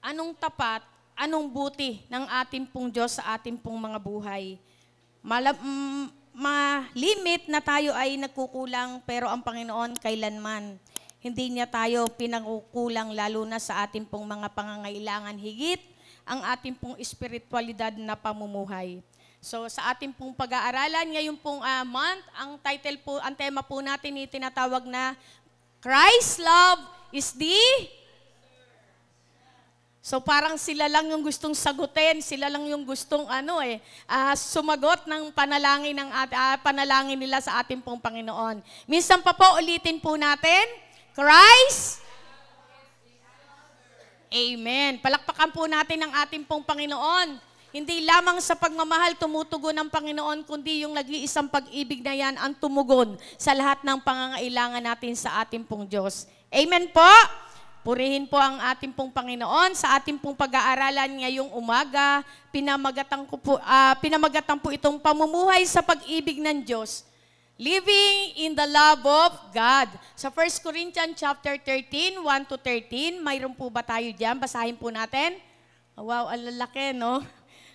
anong tapat, anong buti ng ating pong Diyos sa ating pong mga buhay. Malimit na tayo ay nagkukulang, pero ang Panginoon kailanman. Hindi niya tayo pinagkukulang, lalo na sa ating pong mga pangangailangan, higit ang ating pong espiritualidad na pamumuhay. So sa ating pong pag-aaralan, ngayon pong month, ang title po, ang tema po natin ay tinatawag na Christ's Love is the... So parang sila lang yung gustong sagutin, sila lang yung gustong sumagot ng panalangin nila sa ating pong Panginoon. Minsan pa po ulitin po natin, Christ. Amen. Palakpakan po natin ang ating pong Panginoon. Hindi lamang sa pagmamahal tumutugon ng Panginoon, kundi yung nag-iisang pag-ibig na yan ang tumugon sa lahat ng pangangailangan natin sa ating pong Diyos. Amen po. Purihin po ang ating pong Panginoon sa ating pong pag-aaralan ngayong umaga. Pinamagatan po itong pamumuhay sa pag-ibig ng Diyos. Living in the love of God. Sa 1 Corinthians chapter 13, 1-13, mayroon po ba tayo dyan? Basahin po natin. Wow, ang lalaki, no?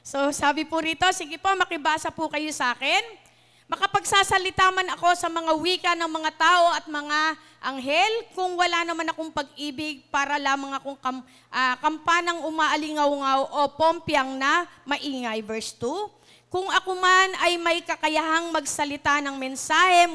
So sabi po rito, sige po, makibasa po kayo sa akin. Makapagsasalita man ako sa mga wika ng mga tao at mga anghel, kung wala naman akong pag-ibig, para lamang akong kampanang umaalingaw-ngaw o pompyang na maingay. Verse 2, kung ako man ay may kakayahang magsalita ng mensahe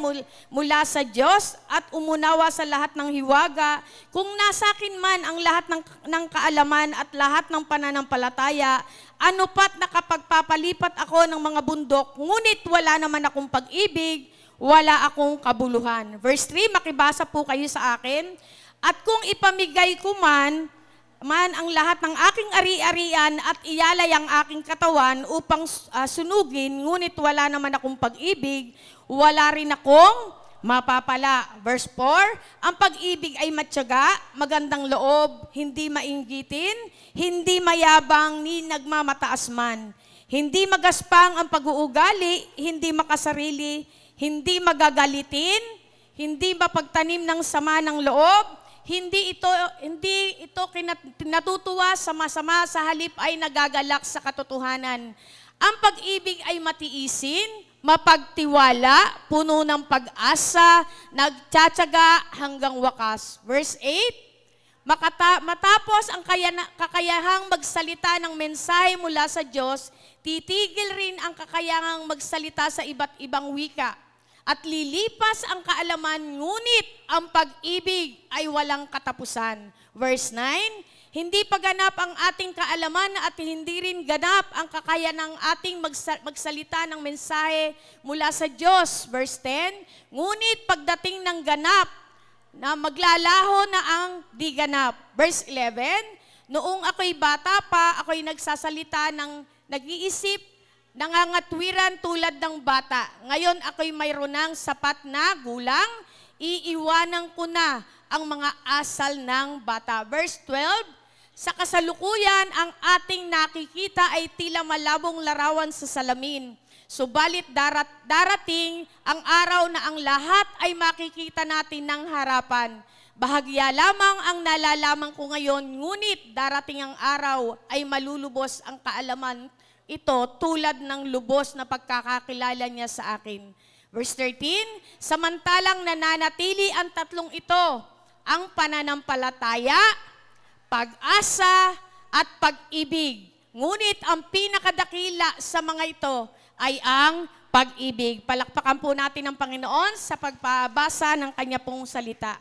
mula sa Diyos at umunawa sa lahat ng hiwaga, kung nasa akin man ang lahat ng kaalaman at lahat ng pananampalataya, ano pat nakapagpapalipat ako ng mga bundok, ngunit wala naman akong pag-ibig, wala akong kabuluhan. Verse 3, makibasa po kayo sa akin. At kung ipamigay ko man ang lahat ng aking ari-arian at iyalay ang aking katawan upang sunugin, ngunit wala naman akong pag-ibig, wala rin akong mapapala. Verse 4, ang pag-ibig ay matyaga, magandang loob, hindi mainggitin, hindi mayabang, ni nagmamataas man. Hindi magaspang ang pag-uugali, hindi makasarili, hindi magagalitin, hindi mapagtanim ng sama ng loob, hindi ito natutuwa sa masama, sa halip ay nagagalak sa katotohanan. Ang pag-ibig ay matiisin, mapagtiwala, puno ng pag-asa, nagtsatsaga hanggang wakas. Verse 8, matapos ang kakayahang magsalita ng mensahe mula sa Diyos, titigil rin ang kakayahang magsalita sa iba't ibang wika. At lilipas ang kaalaman, ngunit ang pag-ibig ay walang katapusan. Verse 9, hindi pa ganap ang ating kaalaman at hindi rin ganap ang kakayahan ng ating magsalita ng mensahe mula sa Diyos. Verse 10, ngunit pagdating ng ganap, na maglalaho na ang di ganap. Verse 11, noong ako'y bata pa, ako'y nagsasalita ng nag-iisip, nangangatwiran tulad ng bata. Ngayon ako'y mayroon ng sapat na gulang, iiwanan ko na ang mga asal ng bata. Verse 12, sa kasalukuyan, ang ating nakikita ay tila malabong larawan sa salamin. Subalit darating ang araw na ang lahat ay makikita natin ng harapan. Bahagya lamang ang nalalaman ko ngayon, ngunit darating ang araw ay malulubos ang kaalaman ito tulad ng lubos na pagkakakilala niya sa akin. Verse 13, samantalang nananatili ang tatlong ito, ang pananampalataya, pag-asa, at pag-ibig. Ngunit ang pinakadakila sa mga ito ay ang pag-ibig. Palakpakan po natin ang Panginoon sa pagpabasa ng Kanya pong salita.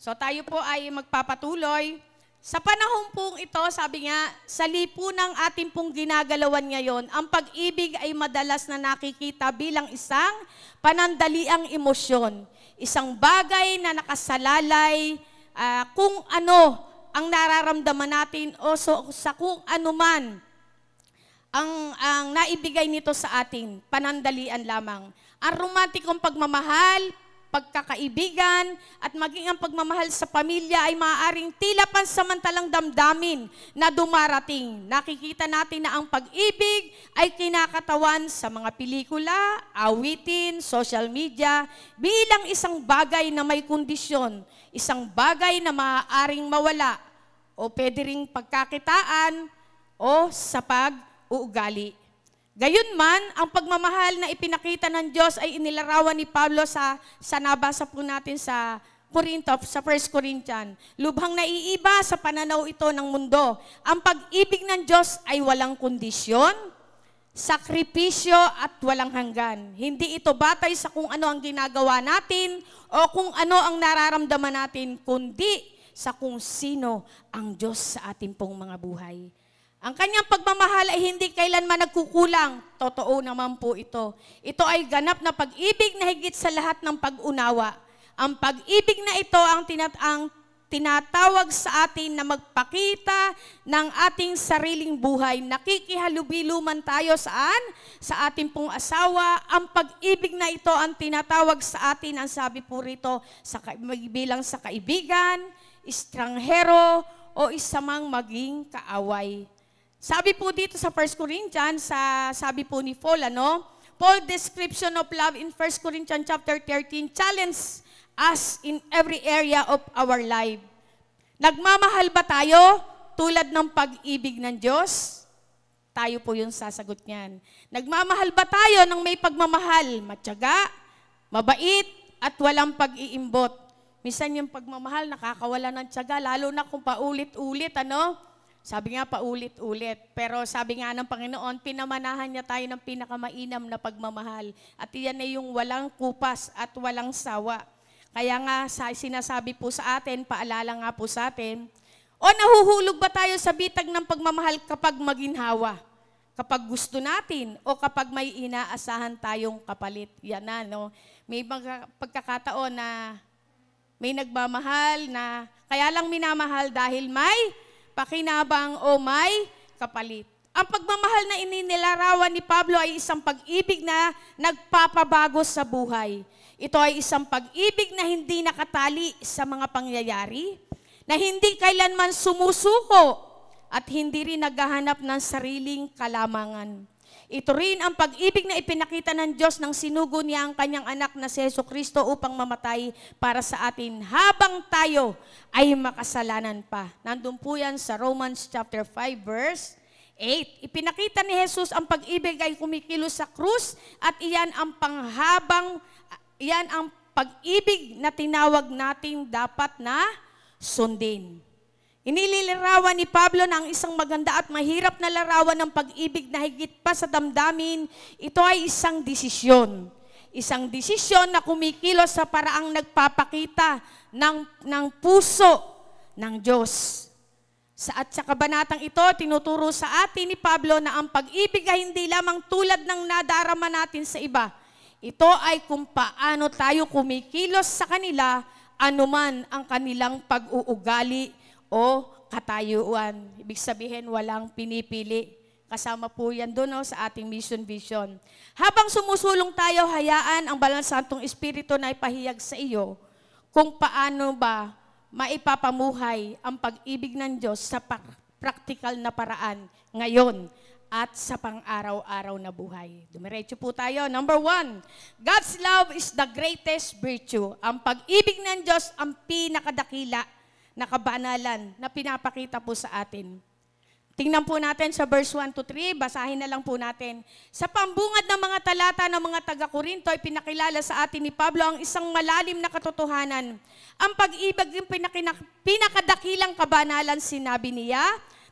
So tayo po ay magpapatuloy. Sa panahon pong ito, sabi nga, sa lipunang ating pong ginagalawan ngayon, ang pag-ibig ay madalas na nakikita bilang isang panandaliang emosyon. Isang bagay na nakasalalay kung ano ang nararamdaman natin o sa kung ano man ang naibigay nito sa atin, panandalian lamang. Ang romantikong pagmamahal, pagkakaibigan, at maging ang pagmamahal sa pamilya ay maaaring tila pansamantalang damdamin na dumarating. Nakikita natin na ang pag-ibig ay kinakatawan sa mga pelikula, awitin, social media, bilang isang bagay na may kondisyon, isang bagay na maaaring mawala o pwede ring pagkakitaan, o sa pag-uugali. Gayunman, ang pagmamahal na ipinakita ng Diyos ay inilarawan ni Pablo sa nabasa po natin sa Corinto, sa 1 Corinthians. Lubhang naiiba sa pananaw ito ng mundo. Ang pag-ibig ng Diyos ay walang kondisyon, sakripisyo at walang hanggan. Hindi ito batay sa kung ano ang ginagawa natin o kung ano ang nararamdaman natin, kundi sa kung sino ang Diyos sa ating pong mga buhay. Ang kanyang pagmamahal ay hindi kailanman nagkukulang. Totoo naman po ito. Ito ay ganap na pag-ibig na higit sa lahat ng pag-unawa. Ang pag-ibig na ito ang tinatawag sa atin na magpakita ng ating sariling buhay. Nakikihalubilo man tayo saan? Sa ating pong asawa. Ang pag-ibig na ito ang tinatawag sa atin, ang sabi po rito, bilang sa kaibigan, estranghero, o isa mang maging kaaway. Sabi po dito sa 1 Corinthians, sabi po ni Paul, Paul description of love in 1 Corinthians chapter 13 challenge us in every area of our life. Nagmamahal ba tayo tulad ng pag-ibig ng Diyos? Tayo po yung sasagot niyan. Nagmamahal ba tayo ng may pagmamahal? Matyaga, mabait, at walang pag-iimbot. Minsan yung pagmamahal nakakawala ng tiyaga, lalo na kung paulit-ulit, Sabi nga paulit-ulit, pero sabi nga ng Panginoon, pinamanahan niya tayo ng pinakamainam na pagmamahal. At iyan ay yung walang kupas at walang sawa. Kaya nga sinasabi po sa atin, paalala nga po sa atin, o nahuhulog ba tayo sa bitag ng pagmamahal kapag maginhawa? Kapag gusto natin o kapag may inaasahan tayong kapalit? Yan na, May mga pagkakataon na may nagmamahal na kaya lang minamahal dahil may pakinabang o may kapalit. Ang pagmamahal na ininilarawan ni Pablo ay isang pag-ibig na nagpapabago sa buhay. Ito ay isang pag-ibig na hindi nakatali sa mga pangyayari, na hindi kailanman sumusuko at hindi rin naghahanap ng sariling kalamangan. Ito rin ang pag-ibig na ipinakita ng Diyos nang sinugo niya ang kanyang anak na si Jesucristo upang mamatay para sa atin habang tayo ay makasalanan pa. Nandun po yan sa Romans chapter 5 verse 8. Ipinakita ni Jesus ang pag-ibig ay kumikilos sa krus at iyan ang pag-ibig na tinawag nating dapat na sundin. Inililarawan ni Pablo na ang isang maganda at mahirap na larawan ng pag-ibig na higit pa sa damdamin, ito ay isang desisyon. Isang desisyon na kumikilos sa paraang nagpapakita ng puso ng Diyos. Sa kabanatang ito, tinuturo sa atin ni Pablo na ang pag-ibig ay hindi lamang tulad ng nadarama natin sa iba. Ito ay kung paano tayo kumikilos sa kanila anuman ang kanilang pag-uugali o katayuan. Ibig sabihin, walang pinipili. Kasama po yan doon sa ating mission vision. Habang sumusulong tayo, hayaan ang Banal Santong Espiritu na ipahayag sa iyo kung paano ba maipapamuhay ang pag-ibig ng Diyos sa practical na paraan ngayon at sa pang-araw-araw na buhay. Dumiretso po tayo. Number 1, God's love is the greatest virtue. Ang pag-ibig ng Diyos ang pinakadakila na kabanalan na pinapakita po sa atin. Tingnan po natin sa verse 1-3, basahin na lang po natin. Sa pambungad ng mga talata ng mga taga-Korinto ay pinakilala sa atin ni Pablo ang isang malalim na katotohanan. Ang pag-ibig yung pinakadakilang kabanalan, sinabi niya,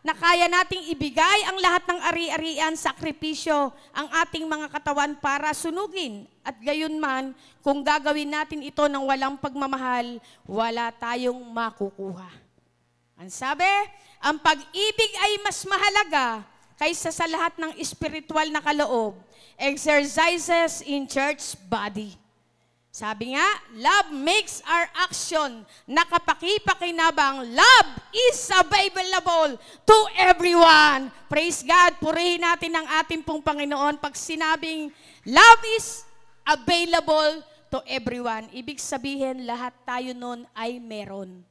na kaya nating ibigay ang lahat ng ari-arian, sakripisyo, ang ating mga katawan para sunugin. At gayon man, kung gagawin natin ito ng walang pagmamahal, wala tayong makukuha. Ang sabi, ang pag-ibig ay mas mahalaga kaysa sa lahat ng spiritual na kaloob, exercises in church body. Sabi nga, love makes our action nakapakipakinabang. Love is available to everyone. Praise God. Purihin natin ang ating pong Panginoon. Pag sinabing love is available to everyone, ibig sabihin lahat tayo nun ay meron.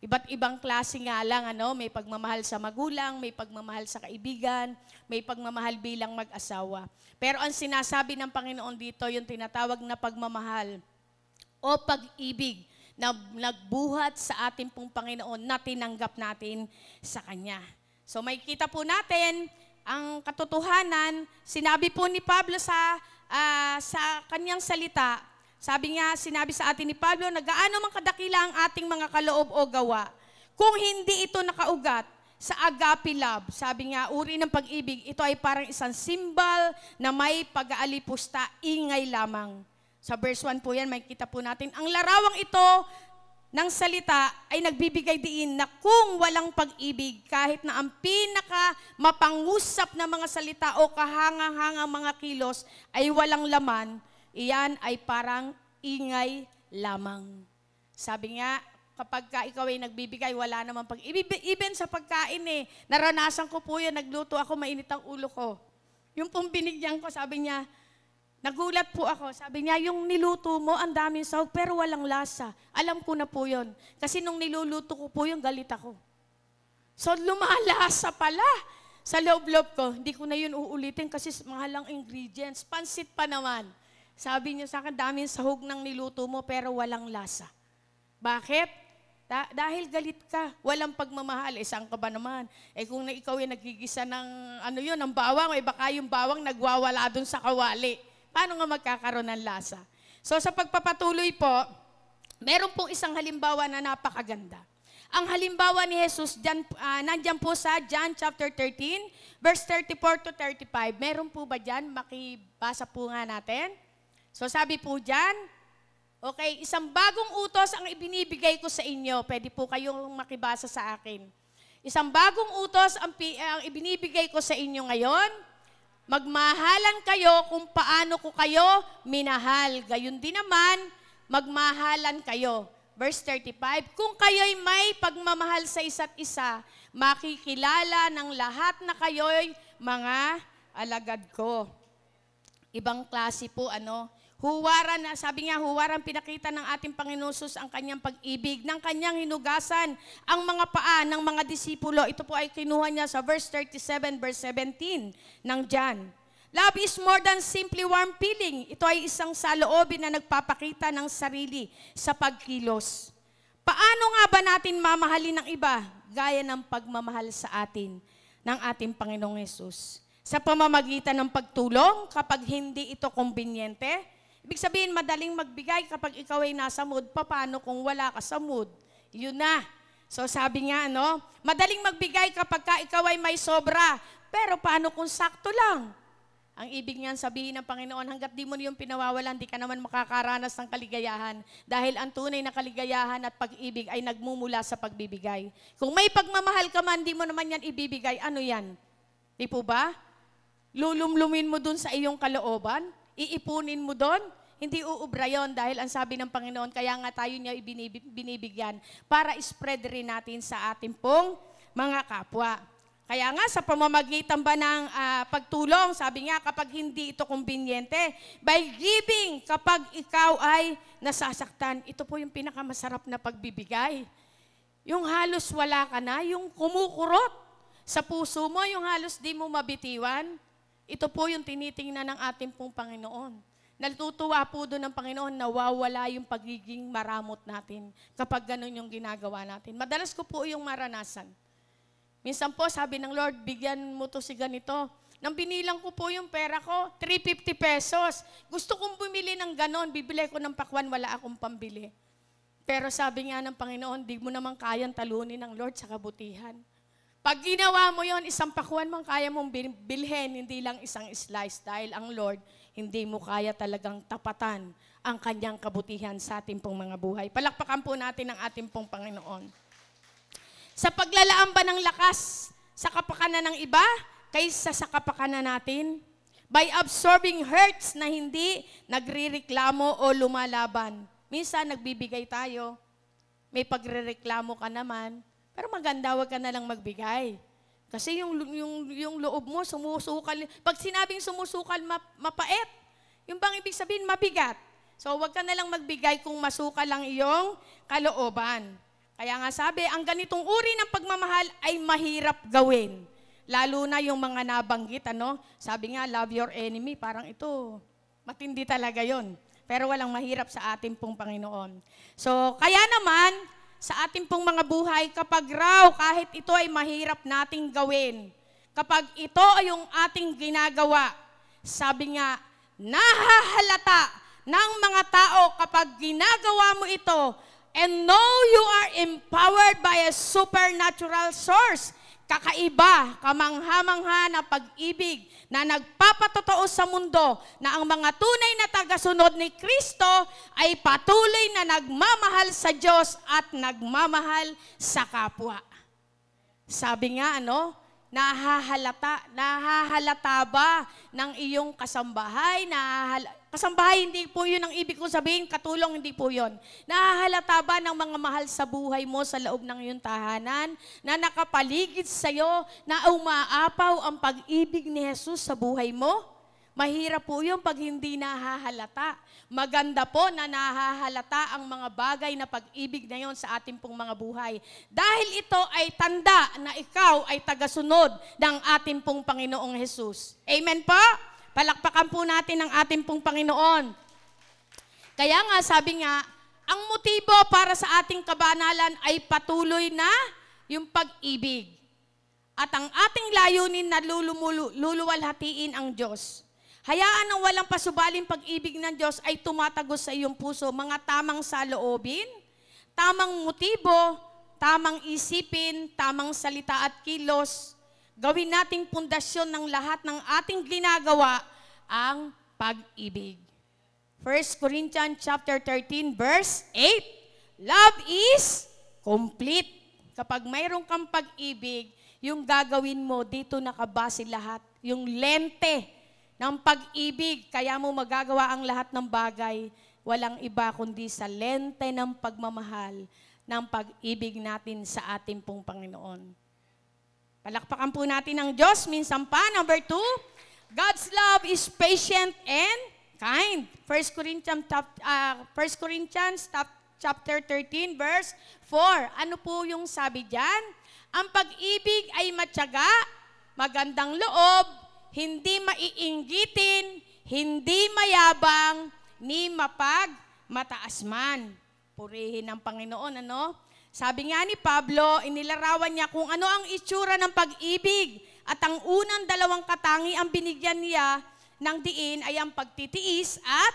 Iba't ibang klase nga lang, may pagmamahal sa magulang, may pagmamahal sa kaibigan, may pagmamahal bilang mag-asawa. Pero ang sinasabi ng Panginoon dito, yung tinatawag na pagmamahal o pag-ibig na nagbuhat sa ating pong Panginoon na tinanggap natin sa Kanya. So may kita po natin ang katotohanan, sinabi po ni Pablo sa kanyang salita, sinabi sa atin ni Pablo, na gaano man kadakila ang ating mga kaloob o gawa, kung hindi ito nakaugat sa agape love, sabi nga, uri ng pag-ibig, ito ay parang isang symbol na may pag-aalipusta, ingay lamang. Sa verse 1 po yan, may kita po natin. Ang larawang ito ng salita ay nagbibigay diin na kung walang pag-ibig, kahit na ang pinaka mapangusap na mga salita o kahangang-hangang mga kilos ay walang laman, iyan ay parang ingay lamang. Sabi nga, kapag ikaw ay nagbibigay, wala namang pag-ibig. Even sa pagkain naranasan ko po yan, nagluto ako, mainit ang ulo ko. Yung pong binigyan ko, sabi niya, nagulat po ako. Sabi niya, yung niluto mo, ang daming sahog, pero walang lasa. Alam ko na po yun. Kasi nung niluluto ko po yung galit ako. So, lumalasa pala sa loob-loob ko. Hindi ko na yun uulitin kasi mahal ang ingredients. Pansit pa naman. Sabi niya sa akin, daming sahog ng niluto mo, pero walang lasa. Bakit? Dahil galit ka, walang pagmamahal. Saan ka ba naman? Kung ikaw ay nagigisa ng ng bawang, baka yung bawang nagwawala dun sa kawali. Paano nga magkakaroon ng lasa? So sa pagpapatuloy po, meron pong isang halimbawa na napakaganda. Ang halimbawa ni Jesus, nandyan po sa John chapter 13, verse 34 to 35. Meron po ba dyan? Makibasa po nga natin. So sabi po dyan, okay, isang bagong utos ang ibinibigay ko sa inyo. Pwede po kayong makibasa sa akin. Isang bagong utos ang ibinibigay ko sa inyo ngayon. Magmahalan kayo kung paano ko kayo minahal. Gayon din naman, magmahalan kayo. Verse 35, kung kayo'y may pagmamahal sa isa't isa, makikilala ng lahat na kayo'y mga alagad ko. Ibang klase po, huwaran, sabi nga, huwaran pinakita ng ating Panginoon Jesus ang kanyang pag-ibig, ng kanyang hinugasan ang mga paa ng mga disipulo. Ito po ay kinuha niya sa verse 37, verse 17 ng John. Love is more than simply warm feeling. Ito ay isang saloobin na nagpapakita ng sarili sa pagkilos. Paano nga ba natin mamahalin ng iba gaya ng pagmamahal sa atin ng ating Panginoong Jesus? Sa pamamagitan ng pagtulong kapag hindi ito kumbinyente. Ibig sabihin, madaling magbigay kapag ikaw ay nasa mood. Paano kung wala ka sa mood? Yun na. So sabi nga, madaling magbigay kapag ikaw ay may sobra. Pero paano kung sakto lang? Ang ibig niyan sabihin ng Panginoon, hanggat di mo yung pinawawalan, di ka naman makakaranas ng kaligayahan. Dahil ang tunay na kaligayahan at pag-ibig ay nagmumula sa pagbibigay. Kung may pagmamahal ka man, di mo naman yan ibibigay, ano yan? Di po ba? Lulumlumin mo dun sa iyong kalooban? Iipunin mo doon, hindi uubra yun dahil ang sabi ng Panginoon, kaya nga tayo niya binibigyan para spread rin natin sa ating pong mga kapwa. Kaya nga sa pamamagitan ba ng pagtulong, sabi nga kapag hindi ito kumbinyente, by giving, kapag ikaw ay nasasaktan, ito po yung pinakamasarap na pagbibigay. Yung halos wala ka na, yung kumukurot sa puso mo, yung halos di mo mabitiwan, ito po yung tinitingnan ng ating pong Panginoon. Natutuwa po doon ng Panginoon, nawawala yung pagiging maramot natin kapag ganun yung ginagawa natin. Madalas ko po yung maranasan. Minsan po, sabi ng Lord, bigyan mo to si ganito. Nang binilang ko po yung pera ko, 350 pesos. Gusto kong bumili ng ganon, bibili ko ng pakwan, wala akong pambili. Pero sabi nga ng Panginoon, di mo naman kayang talunin ng Lord sa kabutihan. Pag ginawa mo yon, isang pakwan man kaya mong bilhin, hindi lang isang slice. Dahil ang Lord, hindi mo kaya talagang tapatan ang kanyang kabutihan sa ating pong mga buhay. Palakpakan po natin ang ating pong Panginoon. Sa paglalaan ba ng lakas sa kapakanan ng iba, kaysa sa kapakanan natin? By absorbing hurts na hindi nagrireklamo o lumalaban. Minsan nagbibigay tayo, may pagrereklamo ka naman, pero maganda, wag ka na lang magbigay. Kasi yung loob mo, sumusukal. Pag sinabing sumusukal, mapait. Yung bang ibig sabihin, mabigat. So, wag ka na lang magbigay kung masukal lang iyong kalooban. Kaya nga sabi, ang ganitong uri ng pagmamahal ay mahirap gawin. Lalo na yung mga nabanggit, Sabi nga, love your enemy. Parang ito, matindi talaga yon. pero walang mahirap sa ating pong Panginoon. So, kaya naman, sa ating pong mga buhay, kapag raw kahit ito ay mahirap nating gawin, kapag ito ay yung ating ginagawa, sabi nga, nahahalata ng mga tao kapag ginagawa mo ito, and know you are empowered by a supernatural source. Kakaiba, kamangha-mangha na pag-ibig na nagpapatotoo sa mundo na ang mga tunay na tagasunod ni Kristo ay patuloy na nagmamahal sa Diyos at nagmamahal sa kapwa. Sabi nga, nahahalata ba ng iyong kasambahay? Kasambahay, hindi po yun ang ibig ko sabihin, katulong, hindi po yun. Nahahalata ba ng mga mahal sa buhay mo sa loob ng iyong tahanan, na nakapaligid sa iyo, na umaapaw ang pag-ibig ni Jesus sa buhay mo? Mahirap po yun pag hindi nahahalata. Maganda po na nahahalata ang mga bagay na pag-ibig na yon sa ating pong mga buhay. Dahil ito ay tanda na ikaw ay tagasunod ng ating pong Panginoong Jesus. Amen po? Palakpakan po natin ang ating pong Panginoon. Kaya nga, sabi nga, ang motibo para sa ating kabanalan ay patuloy na yung pag-ibig. At ang ating layunin na luluwalhatiin ang Diyos. Hayaan ang walang pasubaling pag-ibig ng Diyos ay tumatagos sa iyong puso. Mga tamang saloobin, tamang motibo, tamang isipin, tamang salita at kilos. Gawin nating pundasyon ng lahat ng ating ginagawa ang pag-ibig. 1 Corinthians chapter 13 verse 8. Love is complete. Kapag mayroon kang pag-ibig, yung gagawin mo, dito nakabase lahat. Yung lente ng pag-ibig, kaya mo magagawa ang lahat ng bagay. Walang iba kundi sa lente ng pagmamahal ng pag-ibig natin sa ating pong Panginoon. Palakpakan po natin ang Diyos. Minsan pa, number 2, God's love is patient and kind. 1 Corinthians chapter 13, verse 4. Ano po yung sabi dyan? Ang pag-ibig ay matyaga, magandang loob, hindi maiinggitin, hindi mayabang, ni mataas man. Purihin ng Panginoon, Sabi nga ni Pablo, inilarawan niya kung ano ang itsura ng pag-ibig. At ang unang dalawang katangi ang binigyan niya ng diin ay ang pagtitiis at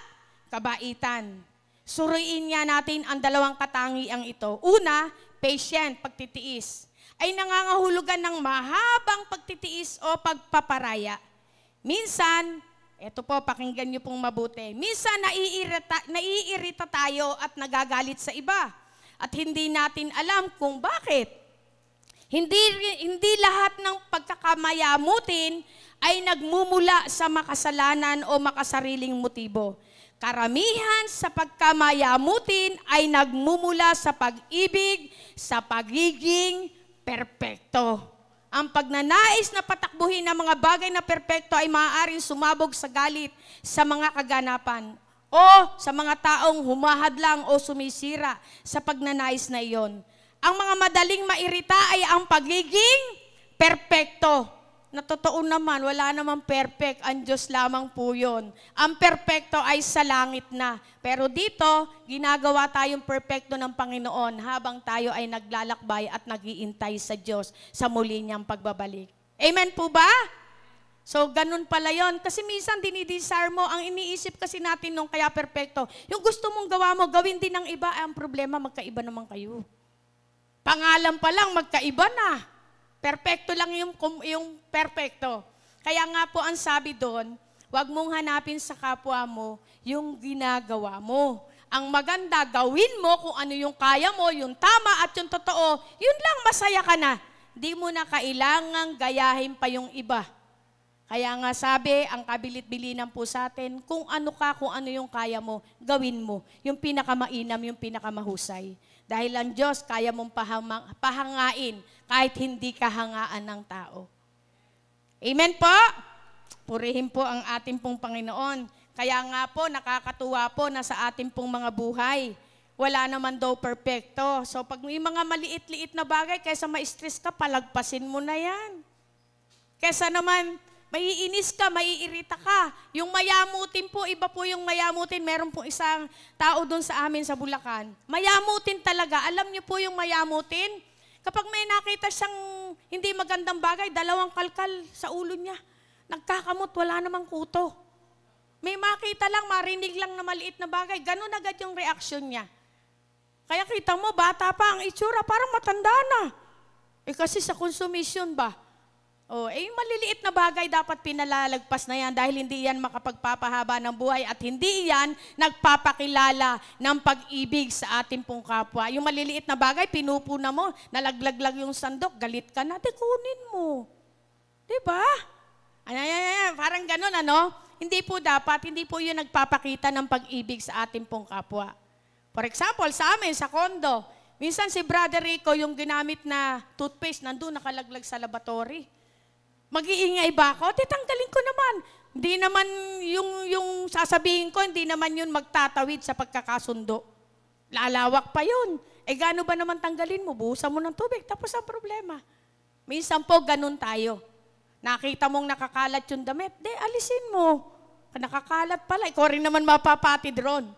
kabaitan. Suriin nga natin ang dalawang katangiang ito. Una, patient, pagtitiis. Ay nangangahulugan ng mahabang pagtitiis o pagpaparaya. Minsan, eto po, pakinggan niyo pong mabuti. Minsan naiirita tayo at nagagalit sa iba. At hindi natin alam kung bakit. Hindi lahat ng pagkakamayamutin ay nagmumula sa makasalanan o makasariling motibo. Karamihan sa pagkamayamutin ay nagmumula sa pag-ibig, sa pagiging perpekto. Ang pagnanais na patakbuhin ng mga bagay na perpekto ay maaaring sumabog sa galit sa mga kaganapan o sa mga taong humahadlang o sumisira sa pagnanais na iyon. Ang mga madaling mairita ay ang pagiging perpekto. Na totoo naman, wala namang perfect, ang Diyos lamang po yun. Ang perpekto ay sa langit na. Pero dito, ginagawa tayong perpekto ng Panginoon habang tayo ay naglalakbay at nag-iintay sa Diyos sa muli niyang pagbabalik. Amen po ba? So, ganun pala yun. Kasi minsan dinidesire mo, ang iniisip kasi natin nung kaya perpekto, yung gusto mong gawa mo, gawin din ng iba, ang problema, magkaiba naman kayo. Pangalan pa lang, magkaiba na. Perpekto lang yung perpekto. Kaya nga po ang sabi doon, huwag mong hanapin sa kapwa mo yung ginagawa mo. Ang maganda, gawin mo kung ano yung kaya mo, yung tama at yung totoo, yun lang, masaya ka na. Di mo na kailangang gayahin pa yung iba. Kaya nga sabi, ang kabilit-bilinan po sa atin, kung ano ka, kung ano yung kaya mo, gawin mo. Yung pinakamainam, yung pinakamahusay. Dahil ang Diyos, kaya mong pahangain kahit hindi kahangaan ng tao. Amen po? Purihin po ang ating pong Panginoon. Kaya nga po, nakakatuwa po na sa ating pong mga buhay, wala naman daw perfecto. So pag may mga maliit-liit na bagay, kaysa ma-stress ka, palagpasin mo na yan. Kaysa naman, Maiinis ka, maiirita ka. Yung mayamutin po, iba po yung mayamutin. Meron po isang tao doon sa amin sa Bulacan. Mayamutin talaga. Alam niyo po yung mayamutin? Kapag may nakita siyang hindi magandang bagay, 2 kalkal sa ulo niya. Nagkakamot, wala namang kuto. May makita lang, marinig lang na maliit na bagay. Ganun agad yung reaksyon niya. Kaya kita mo, bata pa ang itsura, parang matanda na. Kasi sa consumption ba? Maliliit na bagay dapat pinalalagpas na yan dahil hindi yan makapagpapahaba ng buhay at hindi yan nagpapakilala ng pag-ibig sa ating pong kapwa. Yung maliliit na bagay, pinupuna mo, nalaglaglag yung sandok, galit ka na, kunin mo. Diba? Parang ganun, ano? Hindi po dapat, hindi po yun nagpapakita ng pag-ibig sa ating pong kapwa. For example, sa amin, sa kondo, minsan si Brother Rico, yung ginamit na toothpaste, nandun nakalaglag sa laboratory. Mag-iingay ba ako? Titanggalin ko naman. Hindi naman yung sasabihin ko, hindi naman yun magtatawid sa pagkakasundo. Lalawak pa yun. Gaano ba naman tanggalin mo? Buhusan mo ng tubig, tapos ang problema. Minsan po, ganun tayo. Nakita mong nakakalat yung damit, alisin mo. Nakakalat pala, ikaw rin naman mapapatid ron.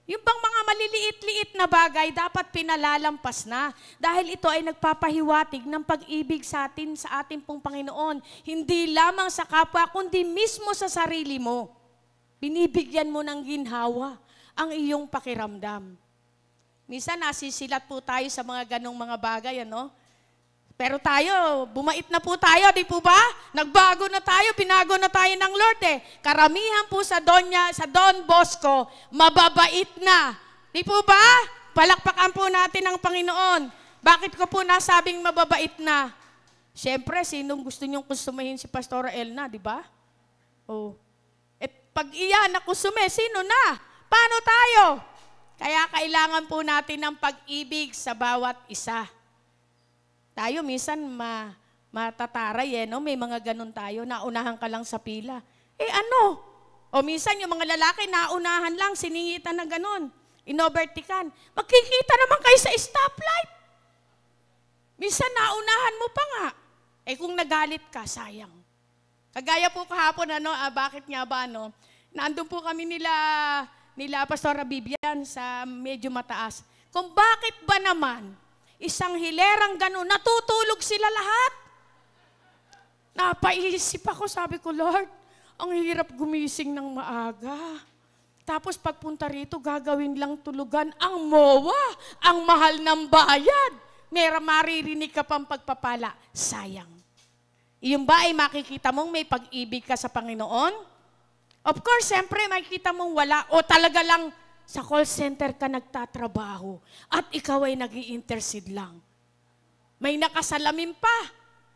Yung bang mga maliliit-liit na bagay, dapat pinalalampas na. Dahil ito ay nagpapahiwatig ng pag-ibig sa atin, sa ating pong Panginoon. Hindi lamang sa kapwa, kundi mismo sa sarili mo. Binibigyan mo ng ginhawa ang iyong pakiramdam. Minsan nasisilat po tayo sa mga ganong mga bagay, ano? Pero tayo, bumait na po tayo, di po ba? Nagbago na tayo, pinago na tayo ng Lord eh. Karamihan po sa Don Bosco, mababait na. Di po ba? Palakpakan po natin ang Panginoon. Bakit ko po nasabing mababait na? Siyempre, sinong gusto niyong konsumihin si Pastora Elna, di ba? Pag iyan na konsume, sino na? Paano tayo? Kaya kailangan po natin ng pag-ibig sa bawat isa. Tayo minsan matataray no? May mga ganun tayo, naunahan ka lang sa pila. O minsan yung mga lalaki, naunahan lang, siningitan na ganun. Inovertikan. Magkikita naman kayo sa stoplight. Minsan naunahan mo pa nga. Kung nagalit ka, sayang. Kagaya po kahapon, bakit nga ba, nandun po kami nila Pastora Bibian sa medyo mataas. Kung bakit ba naman, isang hilerang gano'n, natutulog sila lahat. Napaisip ako, sabi ko, Lord, ang hirap gumising ng maaga. Tapos pagpunta rito, gagawin lang tulugan ang MOA, ang mahal ng bayad. Maririnig ka pang pagpapala. Sayang. Iyon ba ay makikita mong may pag-ibig ka sa Panginoon? Of course, siyempre, makikita mong wala o talaga lang sa call center ka nagtatrabaho at ikaw ay nag-i-intercede lang. May nakasalamin pa,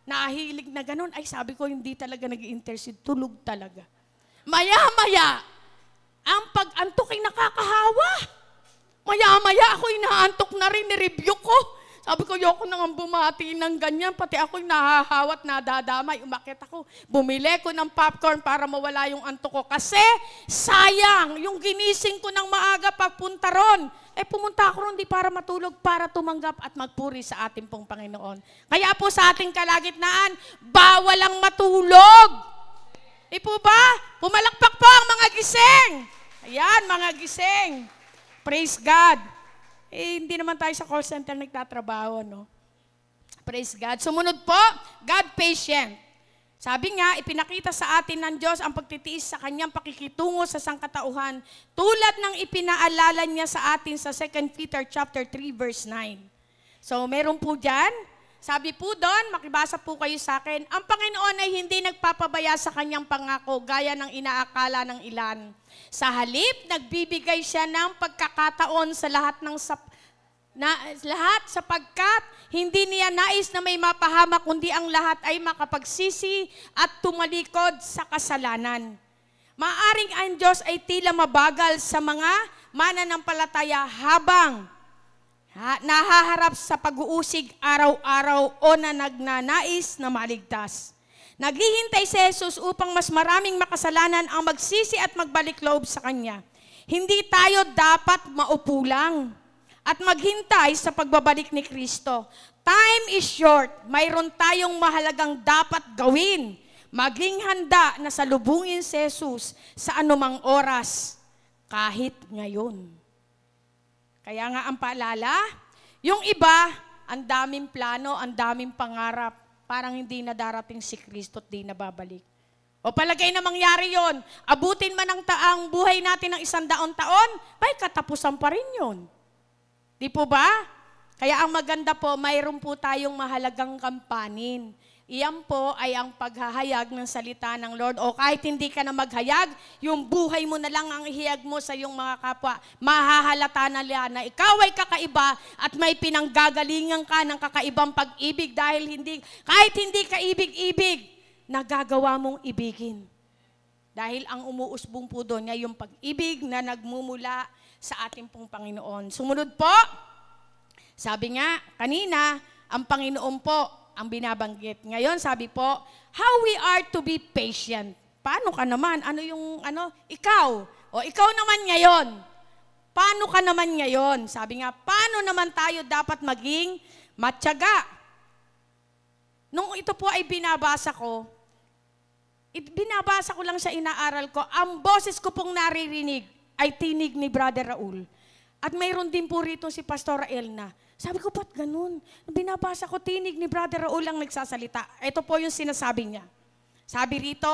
nahilig na ganun. Sabi ko, hindi talaga nag-i-intercede, tulog talaga. Maya-maya, ang pag-antok ay nakakahawa. Maya-maya, ako inaantok na rin, ni-review ko. Sabi ko, yoko nang bumati ng ganyan, pati ako'y nahahawat, nadadamay, umakit ako. Bumili ko ng popcorn para mawala yung antok ko. Kasi, sayang, yung ginising ko ng maaga pagpunta ron. Pumunta ako ron di para matulog, para tumanggap at magpuri sa ating pong Panginoon. Kaya po sa ating kalagitnaan, bawal ang matulog. Po ba? Pumalakpak po ang mga gising. Ayan, mga gising. Praise God. Hindi naman tayo sa call center nagtatrabaho, no? Praise God. Sumunod po, God patient. Sabi nga, ipinakita sa atin ng Diyos ang pagtitiis sa kanyang pakikitungo sa sangkatauhan tulad ng ipinaalala niya sa atin sa 2 Peter chapter 3 verse 9. So, meron po dyan. Sabi po doon, makibasa po kayo sa akin, ang Panginoon ay hindi nagpapabaya sa kanyang pangako gaya ng inaakala ng ilan. Sa halip, nagbibigay siya ng pagkakataon sa lahat sapagkat hindi niya nais na may mapahamak kundi ang lahat ay makapagsisi at tumalikod sa kasalanan. Maaring ang Diyos ay tila mabagal sa mga mananampalataya habang nahaharap sa pag-uusig araw-araw o na nagnanais na maligtas. Naghihintay si Jesus upang mas maraming makasalanan ang magsisi at magbalik loob sa Kanya. Hindi tayo dapat maupo lang at maghintay sa pagbabalik ni Kristo. Time is short. Mayroon tayong mahalagang dapat gawin. maging handa na salubungin si Jesus sa anumang oras, kahit ngayon. Kaya nga ang paalala, yung iba, ang daming plano, ang daming pangarap, parang hindi na darating si Kristo at di na babalik. O palagay na mangyari yon, abutin man ang taang buhay natin ng 100 taon, may katapusan pa rin yun. Di po ba? Kaya ang maganda po, mayroon po tayong mahalagang kampanin. Iyan po ay ang paghahayag ng salita ng Lord. O kahit hindi ka na maghayag, yung buhay mo na lang ang ihayag mo sa iyong mga kapwa. Mahahalata na nila na ikaw ay kakaiba at may pinanggagalingan ka ng kakaibang pag-ibig dahil kahit hindi ka ibig-ibig, nagagawa mong ibigin. Dahil ang umuusbong po doon ay yung pag-ibig na nagmumula sa ating pong Panginoon. Sumunod po, sabi nga kanina, ang Panginoon po ang binabanggit. Ngayon, sabi po, how we are to be patient. Paano ka naman? Ikaw. O ikaw naman ngayon. Paano ka naman ngayon? Sabi nga, paano naman tayo dapat maging matyaga? Nung ito po ay binabasa ko lang sa inaaral ko, ang boses ko pong naririnig ay tinig ni Brother Raul. At mayroon din po rito si Pastora Elna. Sabi ko, ba't ganun? Binabasa ko, tinig ni Brother Raul ang nagsasalita. Ito po yung sinasabi niya. Sabi rito,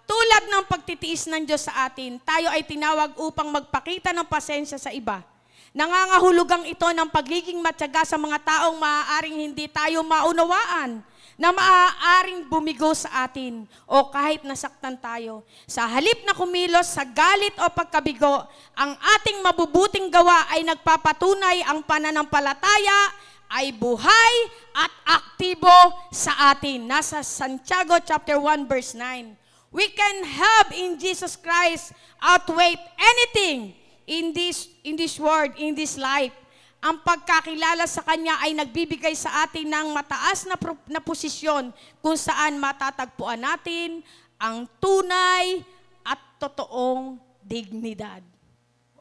tulad ng pagtitiis ng Diyos sa atin, tayo ay tinawag upang magpakita ng pasensya sa iba. Nangangahulugang ito ng pagiging matyaga sa mga taong maaaring hindi tayo maunawaan, na maaaring bumigo sa atin o kahit nasaktan tayo. Sa halip na kumilos sa galit o pagkabigo, ang ating mabubuting gawa ay nagpapatunay ang pananampalataya ay buhay at aktibo sa atin. Nasa Santiago chapter 1 verse 9. We can have in Jesus Christ outweigh anything in this world, in this life. Ang pagkakilala sa Kanya ay nagbibigay sa atin ng mataas na posisyon kung saan matatagpuan natin ang tunay at totoong dignidad.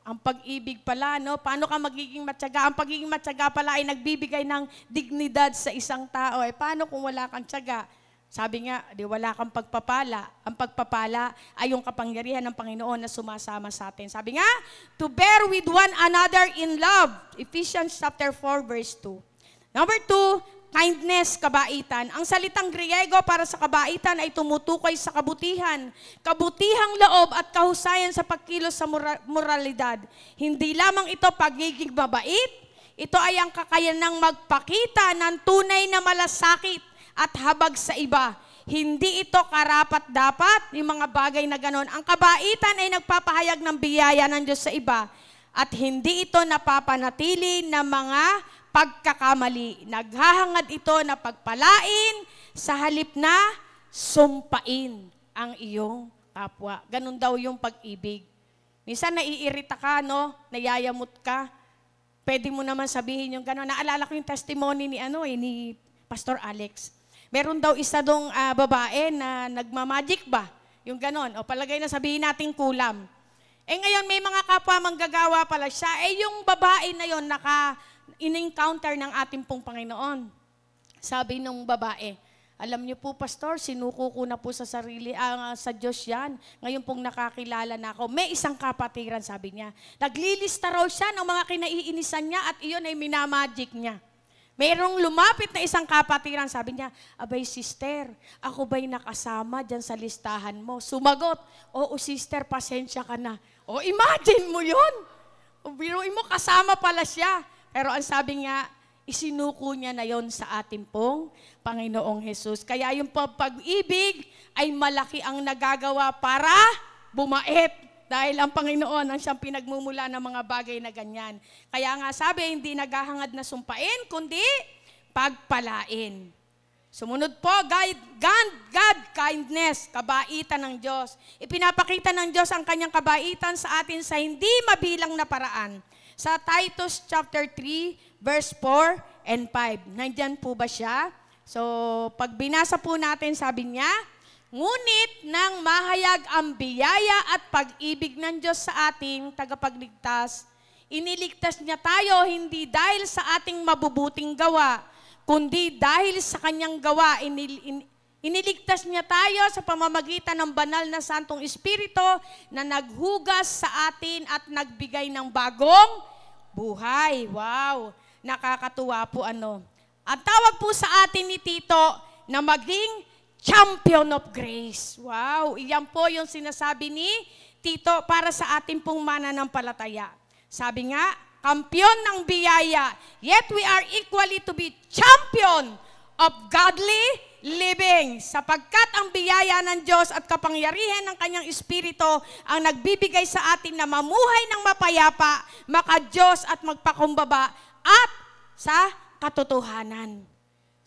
Ang pag-ibig pala, no? Paano ka magiging matyaga? Ang pagiging matyaga pala ay nagbibigay ng dignidad sa isang tao. Paano kung wala kang tiyaga? Sabi nga, wala kang pagpapala. Ang pagpapala ay yung kapangyarihan ng Panginoon na sumasama sa atin. Sabi nga, to bear with one another in love. Ephesians chapter 4 verse 2. Number 2, kindness, kabaitan. Ang salitang Griego para sa kabaitan ay tumutukoy sa kabutihan, kabutihang loob at kahusayan sa pagkilos sa moralidad. Hindi lamang ito pagiging mabait, ito ay ang kakayanang magpakita ng tunay na malasakit at habag sa iba. Hindi ito karapat-dapat, yung mga bagay na ganon. Ang kabaitan ay nagpapahayag ng biyaya ng Diyos sa iba at hindi ito napapanatili ng mga pagkakamali. Naghahangad ito na pagpalain sa halip na sumpain ang iyong kapwa. Ganon daw yung pag-ibig. Minsan naiirita ka, no? Nayayamot ka. Pwede mo naman sabihin yung ganon. Naalala ko yung testimony ni Pastor Alex. Meron daw isa dong babae na nagmamagic ba? Yung ganon. O palagay na sabihin natin kulam. Ngayon may mga kapwa manggagawa pala siya. Yung babae na yon in-encounter ng ating pong Panginoon. Sabi nung babae, alam niyo po, Pastor, sinuko ko na po sa sarili, sa Diyos yan. Ngayon pong nakakilala na ako. May isang kapatiran, sabi niya. Naglilista raw siya ng mga kinaiinisan niya at iyon ay minamagic niya. Mayroong lumapit na isang kapatiran, sabi niya, abay sister, ako ba'y nakasama dyan sa listahan mo? Sumagot, oo sister, pasensya ka na. O imagine mo yun. O biruin mo, kasama pala siya. Pero ang sabi nga, isinuko niya na yon sa ating pong Panginoong Jesus. Kaya yung pag-ibig ay malaki ang nagagawa para bumait. Dahil ang Panginoon ang siyang pinagmumula ng mga bagay na ganyan. Kaya nga sabi, hindi naghahangad na sumpain, kundi pagpalain. Sumunod po, God kindness, kabaitan ng Diyos. Ipinapakita ng Diyos ang kanyang kabaitan sa atin sa hindi mabilang na paraan. Sa Titus chapter 3, verse 4 and 5. Nandyan po ba siya? So, pag binasa po natin, sabi niya, ngunit nang mahayag ang biyaya at pag-ibig ng Diyos sa ating tagapagligtas, iniligtas niya tayo hindi dahil sa ating mabubuting gawa, kundi dahil sa kanyang gawa, Iniligtas niya tayo sa pamamagitan ng banal na Santong Espiritu na naghugas sa atin at nagbigay ng bagong buhay. Wow! Nakakatuwa po ano. Ang tawag po sa atin ni Tito na maging champion of grace. Wow! Iyan po yung sinasabi ni Tito para sa ating pong mananampalataya. Sabi nga, kampiyon ng biyaya, yet we are equally to be champion of godly living. Sapagkat ang biyaya ng Diyos at kapangyarihan ng Kanyang Espiritu ang nagbibigay sa atin na mamuhay ng mapayapa, maka-Diyos at magpakumbaba at sa katotohanan.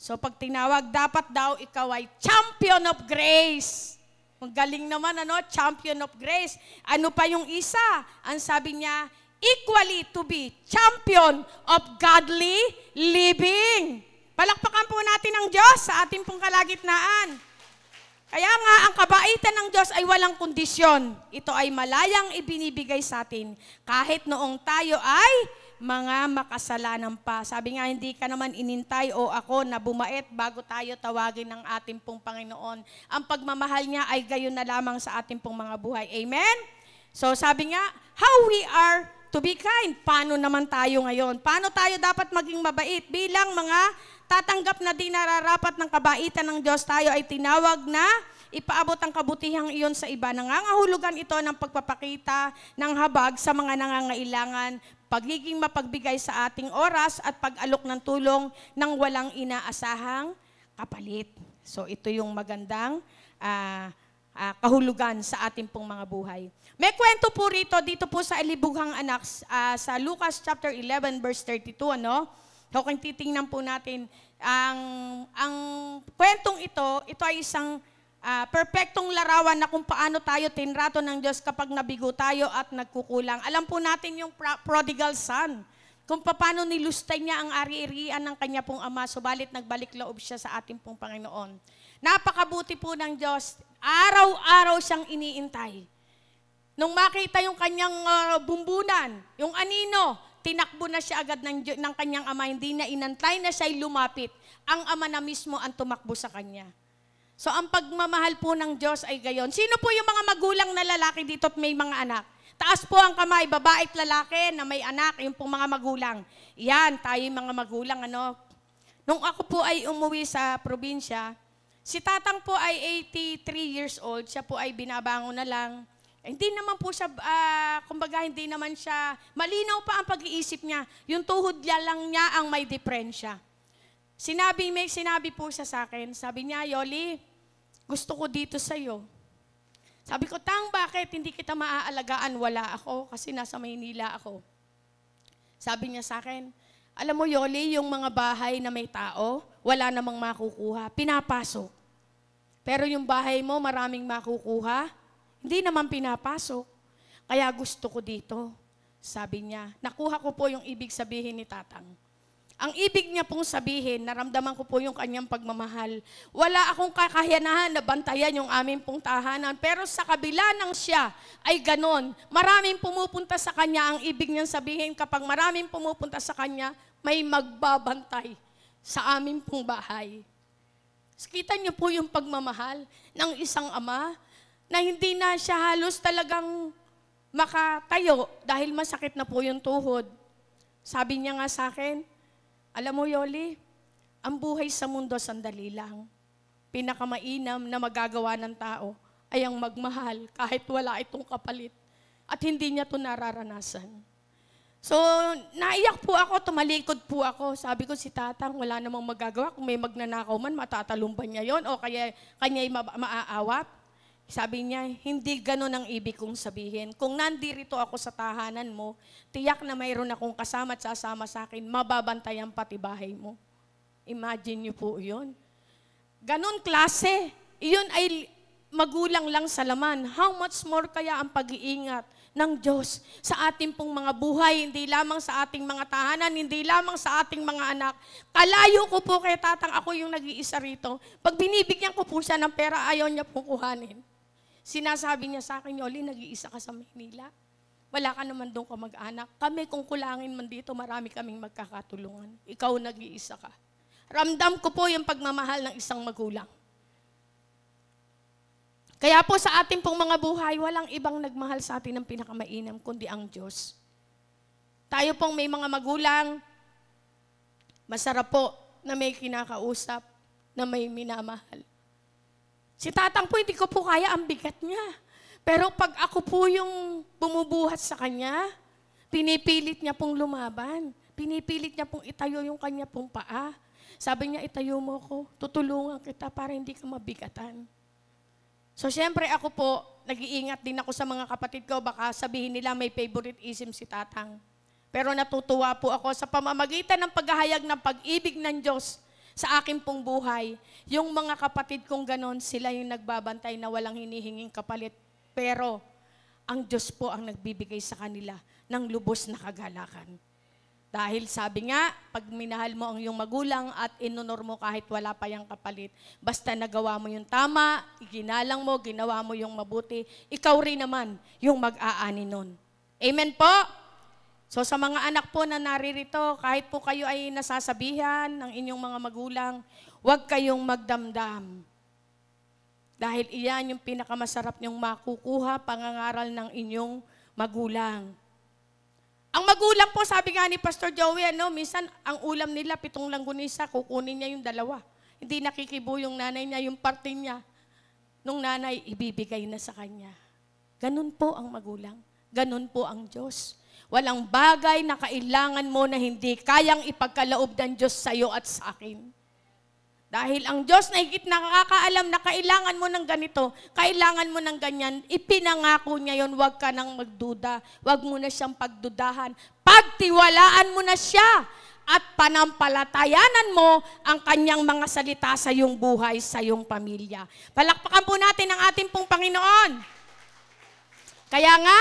So pag tinawag, dapat daw ikaw ay champion of grace. Ang galing naman, ano? Champion of grace. Ano pa yung isa? Ang sabi niya, equally to be champion of godly living. Palakpakan po natin ang Diyos sa ating pong kalagitnaan. Kaya nga, ang kabaitan ng Diyos ay walang kondisyon. Ito ay malayang ibinibigay sa atin kahit noong tayo ay mga makasalanan pa. Sabi nga, hindi ka naman inintay o ako na bumait bago tayo tawagin ng ating pong Panginoon. Ang pagmamahal niya ay gayon na lamang sa ating pong mga buhay. Amen? So sabi nga, how we are to be kind. Paano naman tayo ngayon? Paano tayo dapat maging mabait? Bilang mga tatanggap na di nararapat ng kabaitan ng Diyos, tayo ay tinawag na ipaabot ang kabutihang iyon sa iba. Nangangahulugan ito ng pagpapakita ng habag sa mga nangangailangan, pagiging mapagbigay sa ating oras at pag-alok ng tulong ng walang inaasahang kapalit. So ito yung magandang kahulugan sa ating pong mga buhay. May kwento po rito, dito po sa Libughang Anak, sa Lucas chapter 11 verse 32, ano? So kung titingnan po natin, ang kwentong ito ay isang perpektong larawan na kung paano tayo tinrato ng Diyos kapag nabigo tayo at nagkukulang. Alam po natin yung prodigal son, kung paano nilustay niya ang ari-arian ng kanya pong ama, subalit nagbalik loob siya sa ating pong Panginoon. Napakabuti po ng Diyos, araw-araw siyang iniintay. Nung makita yung kanyang bumbunan, yung anino, tinakbo na siya agad ng kanyang ama, hindi na inantay na siya'y lumapit. Ang ama na mismo ang tumakbo sa kanya. So ang pagmamahal po ng Diyos ay gayon. Sino po yung mga magulang na lalaki dito at may mga anak? Taas po ang kamay, babae at lalaki na may anak, yung pong mga magulang. Yan, tayo yung mga magulang, ano. Nung ako po ay umuwi sa probinsya, si tatang po ay 83 years old, siya po ay binabangon na lang. Hindi naman po siya, kumbaga hindi naman siya, malinaw pa ang pag-iisip niya. Yung tuhod lang niya ang may depresya. May sinabi po siya sa akin, sabi niya, Yoli, gusto ko dito sa'yo. Sabi ko, Tang, bakit hindi kita maaalagaan? Wala ako, kasi nasa Maynila ako. Sabi niya sa akin, alam mo, Yoli, yung mga bahay na may tao, wala namang makukuha, pinapasok. Pero yung bahay mo, maraming makukuha, hindi naman pinapasok. Kaya gusto ko dito. Sabi niya, nakuha ko po yung ibig sabihin ni Tatang. Ang ibig niya pong sabihin, naramdaman ko po yung kanyang pagmamahal. Wala akong kakayanahan na bantayan yung aming pong tahanan. Pero sa kabila ng siya ay ganon. Maraming pumupunta sa kanya. Ang ibig niyang sabihin, kapag maraming pumupunta sa kanya, may magbabantay sa aming pong bahay. Kita niyo po yung pagmamahal ng isang ama na hindi na siya halos talagang makatayo dahil masakit na po yung tuhod. Sabi niya nga sa akin, alam mo, Yoli, ang buhay sa mundo sandali lang. Pinakamainam na magagawa ng tao ay ang magmahal kahit wala itong kapalit. At hindi niya ito nararanasan. So, naiyak po ako, tumalikod po ako. Sabi ko, si Tatang, wala namang magagawa. Kung may magnanakaw man, matatalumban niya yon o kaya kanya'y maaawat. Sabi niya, hindi ganon ang ibig kong sabihin. Kung nandirito ako sa tahanan mo, tiyak na mayroon akong kasama at sasama sa akin, mababantayan pati bahay mo. Imagine niyo po yun. Ganon klase. Iyon ay magulang lang sa laman. How much more kaya ang pag-iingat ng Diyos sa ating pong mga buhay, hindi lamang sa ating mga tahanan, hindi lamang sa ating mga anak. Kalayo ko po kay Tatang, ako yung nag-iisa rito. Pag binibigyan ko po siya ng pera, ayaw niya pong kuhanin. Sinasabi niya sa akin, Yoli, nag-iisa ka sa Maynila. Wala ka naman doon kamag-anak. Kami kung kulangin man dito, marami kaming magkakatulungan. Ikaw nag-iisa ka. Ramdam ko po yung pagmamahal ng isang magulang. Kaya po sa ating pong mga buhay, walang ibang nagmahal sa atin ng pinakamainam, kundi ang Diyos. Tayo pong may mga magulang, masarap po na may kinakausap, na may minamahal. Si tatang po, hindi ko po kaya, ang bigat niya. Pero pag ako po yung bumubuhat sa kanya, pinipilit niya pong lumaban. Pinipilit niya pong itayo yung kanya pong paa. Sabi niya, itayo mo ko, tutulungan kita para hindi ka mabigatan. So, syempre ako po, nag-iingat din ako sa mga kapatid ko. Baka sabihin nila may favoritism si tatang. Pero natutuwa po ako sa pamamagitan ng paghahayag ng pag-ibig ng Diyos sa akin pong buhay. Yung mga kapatid kong ganon, sila yung nagbabantay na walang hinihinging kapalit. Pero, ang Diyos po ang nagbibigay sa kanila ng lubos na kagalakan. Dahil sabi nga, pag minahal mo ang iyong magulang at inunor mo kahit wala pa yung kapalit, basta nagawa mo yung tama, iginalang mo, ginawa mo yung mabuti, ikaw rin naman yung mag-aani nun. Amen po? So sa mga anak po na naririto, kahit po kayo ay nasasabihan ng inyong mga magulang, huwag kayong magdamdam. Dahil iyan yung pinakamasarap niyong makukuha, pangangaral ng inyong magulang. Ang magulang po, sabi nga ni Pastor Joey, minsan ang ulam nila, 7 langgunisa, kukunin niya yung 2. Hindi nakikibo yung nanay niya, yung parte niya. Nung nanay, ibibigay na sa kanya. Ganun po ang magulang. Ganun po ang Diyos. Walang bagay na kailangan mo na hindi kayang ipagkaloob ng Diyos sa iyo at sa akin. Dahil ang Diyos na higit nakakaalam na kailangan mo ng ganito, kailangan mo ng ganyan, ipinangako niya yon, huwag ka nang magduda, huwag mo na siyang pagdudahan. Pagtiwalaan mo na siya at panampalatayanan mo ang kanyang mga salita sa iyong buhay, sa iyong pamilya. Palakpakan po natin ang ating pong Panginoon. Kaya nga,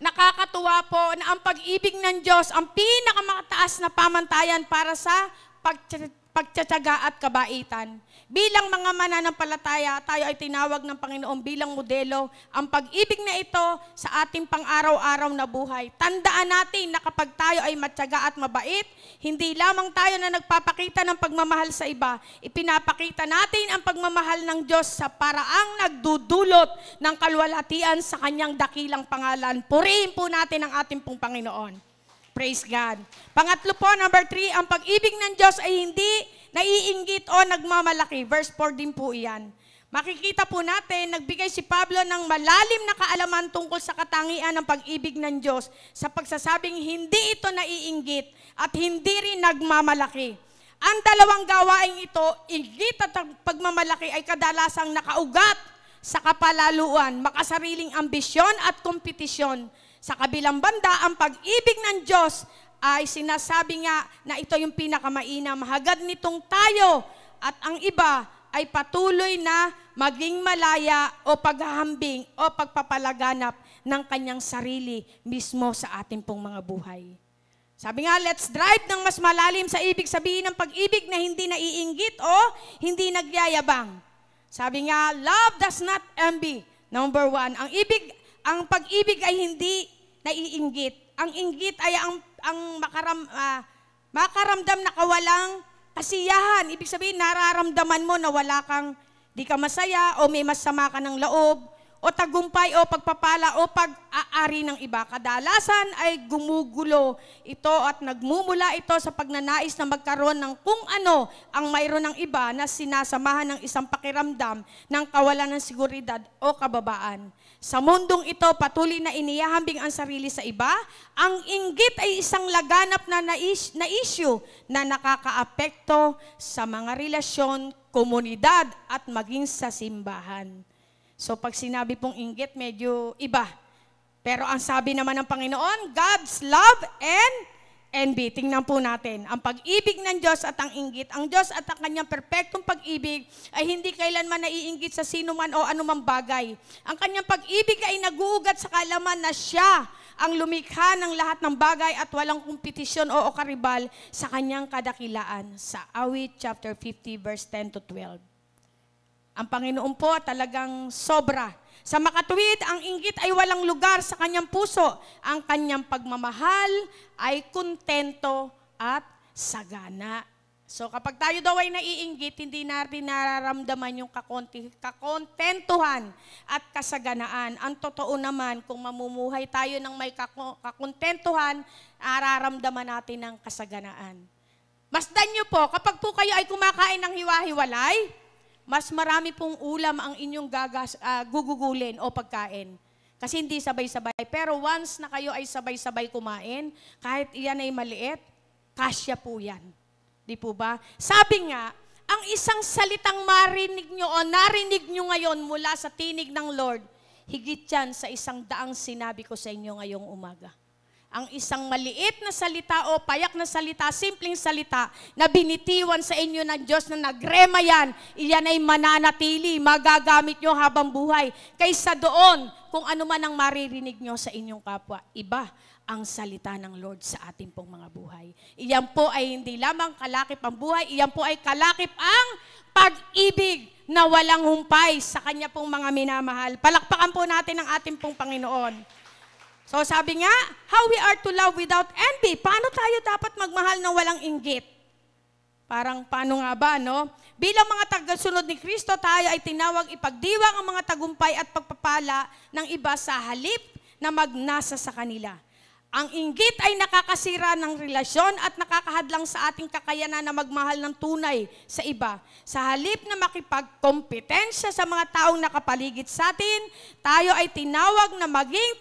nakakatuwa po na ang pag-ibig ng Diyos, ang pinakamataas na pamantayan para sa pagtsatsaga at kabaitan. Bilang mga mananampalataya, tayo ay tinawag ng Panginoon bilang modelo. Ang pag-ibig na ito sa ating pang-araw-araw na buhay. Tandaan natin na kapag tayo ay matyaga at mabait, hindi lamang tayo na nagpapakita ng pagmamahal sa iba, ipinapakita natin ang pagmamahal ng Diyos sa paraang nagdudulot ng kalwalhatian sa kanyang dakilang pangalan. Purihin po natin ang ating pong Panginoon. Praise God. Pangatlo po, number 3, ang pag-ibig ng Diyos ay hindi naiinggit o nagmamalaki. Verse 4 din po iyan. Makikita po natin, nagbigay si Pablo ng malalim na kaalaman tungkol sa katangian ng pag-ibig ng Diyos sa pagsasabing hindi ito naiinggit at hindi rin nagmamalaki. Ang dalawang gawaing ito, inggit at pagmamalaki, ay kadalasang nakaugat sa kapalaluan, makasariling ambisyon at kompetisyon. Sa kabilang banda, ang pag-ibig ng Diyos ay sinasabi nga na ito yung pinakamainam. Hagad nitong tayo at ang iba ay patuloy na maging malaya o paghahambing o pagpapalaganap ng kanyang sarili mismo sa ating pong mga buhay. Sabi nga, let's drive ng mas malalim sa ibig sabihin ng pag-ibig na hindi naiinggit o hindi nagyayabang. Sabi nga, love does not envy. Number 1, ang pag-ibig ay hindi naiinggit. Ang inggit ay ang makaramdam na kawalang kasiyahan. Ibig sabihin, nararamdaman mo na wala kang, di ka masaya o may masama ka ng loob o tagumpay o pagpapala o pag-aari ng iba. Kadalasan ay gumugulo ito at nagmumula ito sa pagnanais na magkaroon ng kung ano ang mayroon ng iba na sinasamahan ng isang pakiramdam ng kawalan ng seguridad o kababaan. Sa mundong ito, patuloy na inihahambing ang sarili sa iba. Ang inggit ay isang laganap na issue na nakakaapekto sa mga relasyon, komunidad at maging sa simbahan. So pag sinabi pong inggit, medyo iba. Pero ang sabi naman ng Panginoon, God's love and envy. Tingnan po natin. Ang pag-ibig ng Diyos at ang inggit. Ang Diyos at ang kanyang perpektong pag-ibig ay hindi kailanman naiinggit sa sino man o anumang bagay. Ang kanyang pag-ibig ay naguugat sa kaalaman na siya ang lumikha ng lahat ng bagay at walang kompetisyon o karibal sa kanyang kadakilaan. Sa Awit chapter 50 verse 10 to 12. Ang Panginoon po talagang sobra. Sa makatuwid, ang inggit ay walang lugar sa kanyang puso. Ang kanyang pagmamahal ay kontento at sagana. So kapag tayo daw ay naiinggit, hindi natin nararamdaman yung kakontentuhan at kasaganaan. Ang totoo naman, kung mamumuhay tayo ng may kakontentuhan, nararamdaman natin ng kasaganaan. Masdan nyo po, kapag po kayo ay kumakain ng hiwa-hiwalay, mas marami pong ulam ang inyong gugugulin o pagkain. Kasi hindi sabay-sabay. Pero once na kayo ay sabay-sabay kumain, kahit iyan ay maliit, kasya po yan. Di po ba? Sabi nga, ang isang salitang marinig nyo o narinig nyo ngayon mula sa tinig ng Lord, higit yan sa 100 sinabi ko sa inyo ngayong umaga. Ang isang maliit na salita o payak na salita, simpleng salita, na binitiwan sa inyo ng Diyos na nagrema yan, iyan ay mananatili, magagamit nyo habang buhay. Kaysa doon, kung ano man ang maririnig nyo sa inyong kapwa, iba ang salita ng Lord sa ating pong mga buhay. Iyan po ay hindi lamang kalakip ang buhay, iyan po ay kalakip ang pag-ibig na walang humpay sa Kanya pong mga minamahal. Palakpakan po natin ang ating pong Panginoon. So sabi nga, how we are to love without envy. Paano tayo dapat magmahal na walang inggit? Parang paano nga ba, no? Bilang mga tagasunod ni Kristo, tayo ay tinawag ipagdiwang ang mga tagumpay at pagpapala ng iba sa halip na magnasa sa kanila. Ang inggit ay nakakasira ng relasyon at nakakahadlang sa ating kakayanan na magmahal ng tunay sa iba. Sa halip na makipagkompetensya sa mga taong nakapaligid sa atin, tayo ay tinawag na maging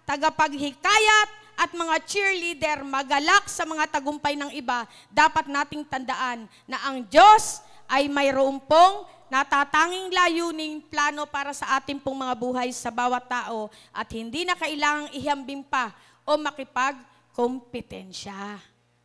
tagapaghikayat at mga cheerleader, magalak sa mga tagumpay ng iba. Dapat nating tandaan na ang Diyos ay mayroon pong natatanging layuning plano para sa ating pong mga buhay sa bawat tao at hindi na kailangang ihambing pa o makipagkompetensya.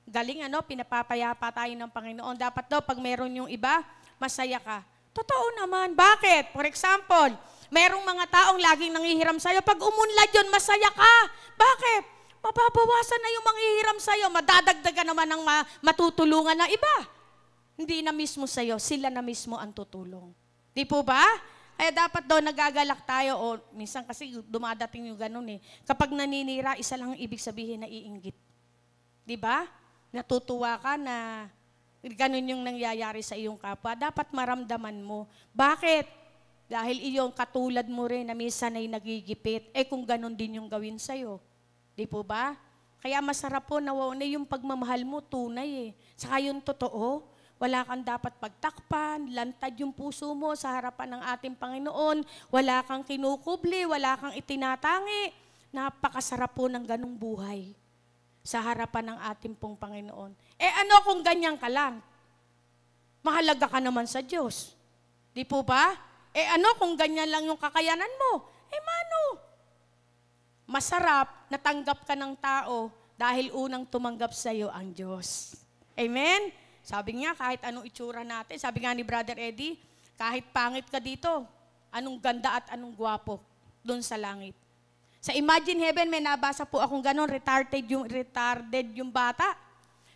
Galing pinapapayapa tayo ng Panginoon. Dapat daw pag meron yung iba, masaya ka. Totoo naman. Bakit? For example, merong mga taong laging nangihiram sa'yo. Pag umunlad yun, masaya ka. Bakit? Mababawasan na yung manghihiram sa'yo. Madadagdagan naman ng matutulungan na iba. Hindi na mismo sa'yo, sila na mismo ang tutulong. Di po ba? Kaya dapat daw nagagalak tayo o minsan kasi dumadating yung ganun eh. Kapag naninira, isa lang ang ibig sabihin na iinggit. Di ba? Natutuwa ka na ganun yung nangyayari sa iyong kapwa. Dapat maramdaman mo. Bakit? Dahil iyong katulad mo rin na minsan ay nagigipit. Kung ganun din yung gawin sa'yo. Di po ba? Kaya masarap po na yung pagmamahal mo tunay eh. Saka yung totoo. Wala kang dapat pagtakpan, lantad yung puso mo sa harapan ng ating Panginoon, wala kang kinukubli, wala kang itinatangi. Napakasarap po ng ganung buhay sa harapan ng ating pong Panginoon. Ano kung ganyan ka lang? Mahalaga ka naman sa Diyos. Di po ba? Ano kung ganyan lang yung kakayanan mo? Mano? Masarap natanggap ka ng tao dahil unang tumanggap sa iyo ang Diyos. Amen? Sabi nga, kahit anong itsura natin, sabi nga ni Brother Eddie, kahit pangit ka dito, anong ganda at anong gwapo doon sa langit. Sa Imagine Heaven, may nabasa po akong ganon, retarded yung bata.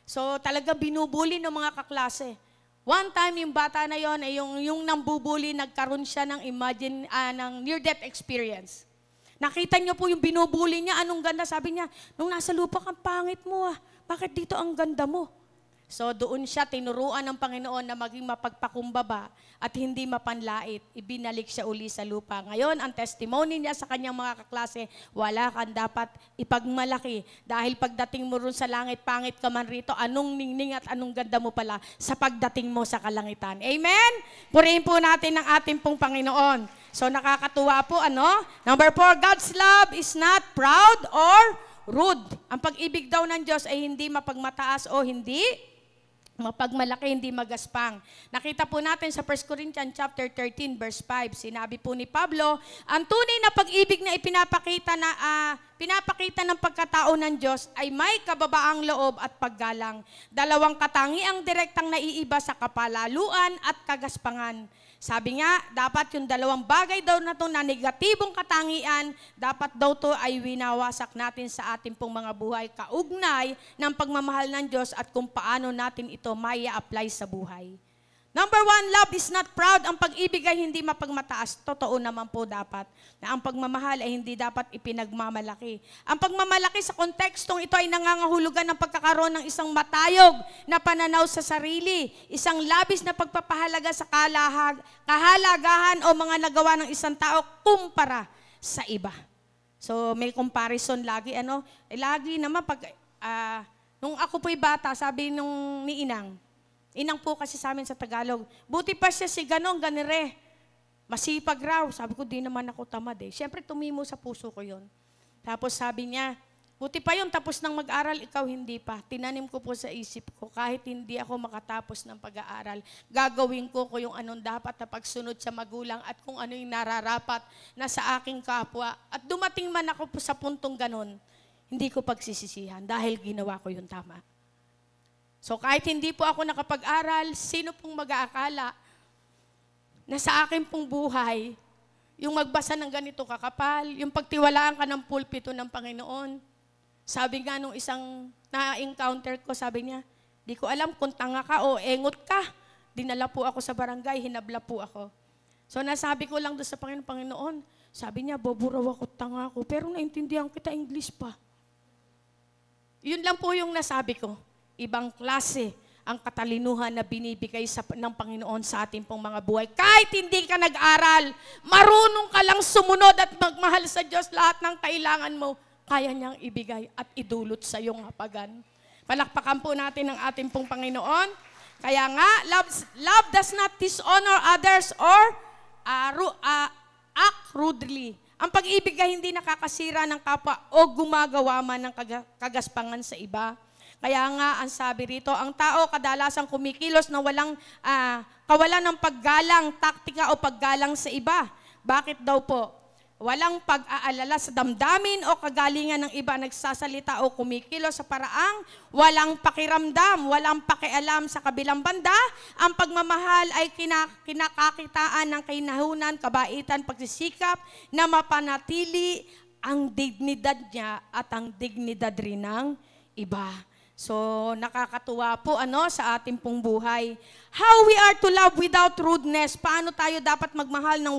So talaga binubuli ng mga kaklase. One time yung bata na yon, yung nambubuli, nagkaroon siya ng ng near-death experience. Nakita niyo po yung binubuli niya, anong ganda, sabi niya, nung nasa lupa kang pangit mo bakit dito ang ganda mo? So doon siya tinuruan ng Panginoon na maging mapagpakumbaba at hindi mapanlait. Ibinalik siya uli sa lupa. Ngayon, ang testimony niya sa kanyang mga kaklase, wala kang dapat ipagmalaki. Dahil pagdating mo rin sa langit, pangit ka man rito, anong ningning at anong ganda mo pala sa pagdating mo sa kalangitan. Amen? Purihin po natin ang ating pong Panginoon. So nakakatuwa po, Number 4, God's love is not proud or rude. Ang pag-ibig daw ng Diyos ay hindi mapagmataas o hindi mapagmalaki, hindi magaspang. Nakita po natin sa 1 Corinthians chapter 13 verse 5. Sinabi po ni Pablo, ang tunay na pag-ibig na pinapakita ng pagkatao ng Diyos ay may kababaang loob at paggalang. Dalawang katangiang direktang naiiba sa kapalaluan at kagaspangan. Sabi nga, dapat yung dalawang bagay daw na ito na negatibong katangian, dapat daw ito ay winawasak natin sa ating pong mga buhay, kaugnay ng pagmamahal ng Diyos at kung paano natin ito may apply sa buhay. Number one, love is not proud. Ang pag-ibig ay hindi mapagmataas. Totoo naman po dapat na ang pagmamahal ay hindi dapat ipinagmamalaki. Ang pagmamalaki sa kontekstong ito ay nangangahulugan ng pagkakaroon ng isang matayog na pananaw sa sarili, isang labis na pagpapahalaga sa kahalagahan o mga nagawa ng isang tao kumpara sa iba. So may comparison lagi. Lagi naman pag, nung ako po'y bata, sabi nung ni Inang po kasi sa amin sa Tagalog, buti pa siya si ganire. Masipag raw. Sabi ko, di naman ako tamad eh. Siyempre, tumimo sa puso ko yon. Tapos sabi niya, buti pa yun, tapos nang mag-aral, ikaw hindi pa. Tinanim ko po sa isip ko, kahit hindi ako makatapos ng pag-aaral, gagawin ko yung anong dapat na pagsunod sa magulang at kung ano yung nararapat na sa aking kapwa. At dumating man ako po sa puntong ganon, hindi ko pagsisisihan dahil ginawa ko yung tama. So kahit hindi po ako nakapag-aral, sino pong mag-aakala na sa akin pong buhay, yung magbasa ng ganito kakapal, yung pagtiwalaan ka ng pulpito ng Panginoon. Sabi nga nung isang na-encounter ko, sabi niya, di ko alam kung tanga ka o engot ka. Dinala po ako sa barangay, hinabla po ako. So nasabi ko lang doon sa Panginoon, sabi niya, bobo raw ako, tanga ako, pero naintindihan kita English pa. Yun lang po yung nasabi ko. Ibang klase ang katalinuhan na binibigay ng Panginoon sa ating pong mga buhay. Kahit hindi ka nag-aral, marunong ka lang sumunod at magmahal sa Diyos, lahat ng kailangan mo, kaya niyang ibigay at idulot sa iyong hapagan. Palakpakan po natin ang ating pong Panginoon. Kaya nga, love does not dishonor others or act rudely. Ang pag-ibig ay hindi nakakasira ng kapwa o gumagawa man ng kagaspangan sa iba. Kaya nga, ang sabi rito, ang tao kadalasang kumikilos na kawalan ng paggalang, taktika o paggalang sa iba. Bakit daw po? Walang pag-aalala sa damdamin o kagalingan ng iba, nagsasalita o kumikilos sa paraang walang pakiramdam, walang pakialam sa kabilang banda. Ang pagmamahal ay kinakakitaan ng kainahunan, kabaitan, pagsisikap na mapanatili ang dignidad niya at ang dignidad rin ng iba. So, nakakatuwa po sa ating pong buhay. How we are to love without rudeness. Paano tayo dapat magmahal ng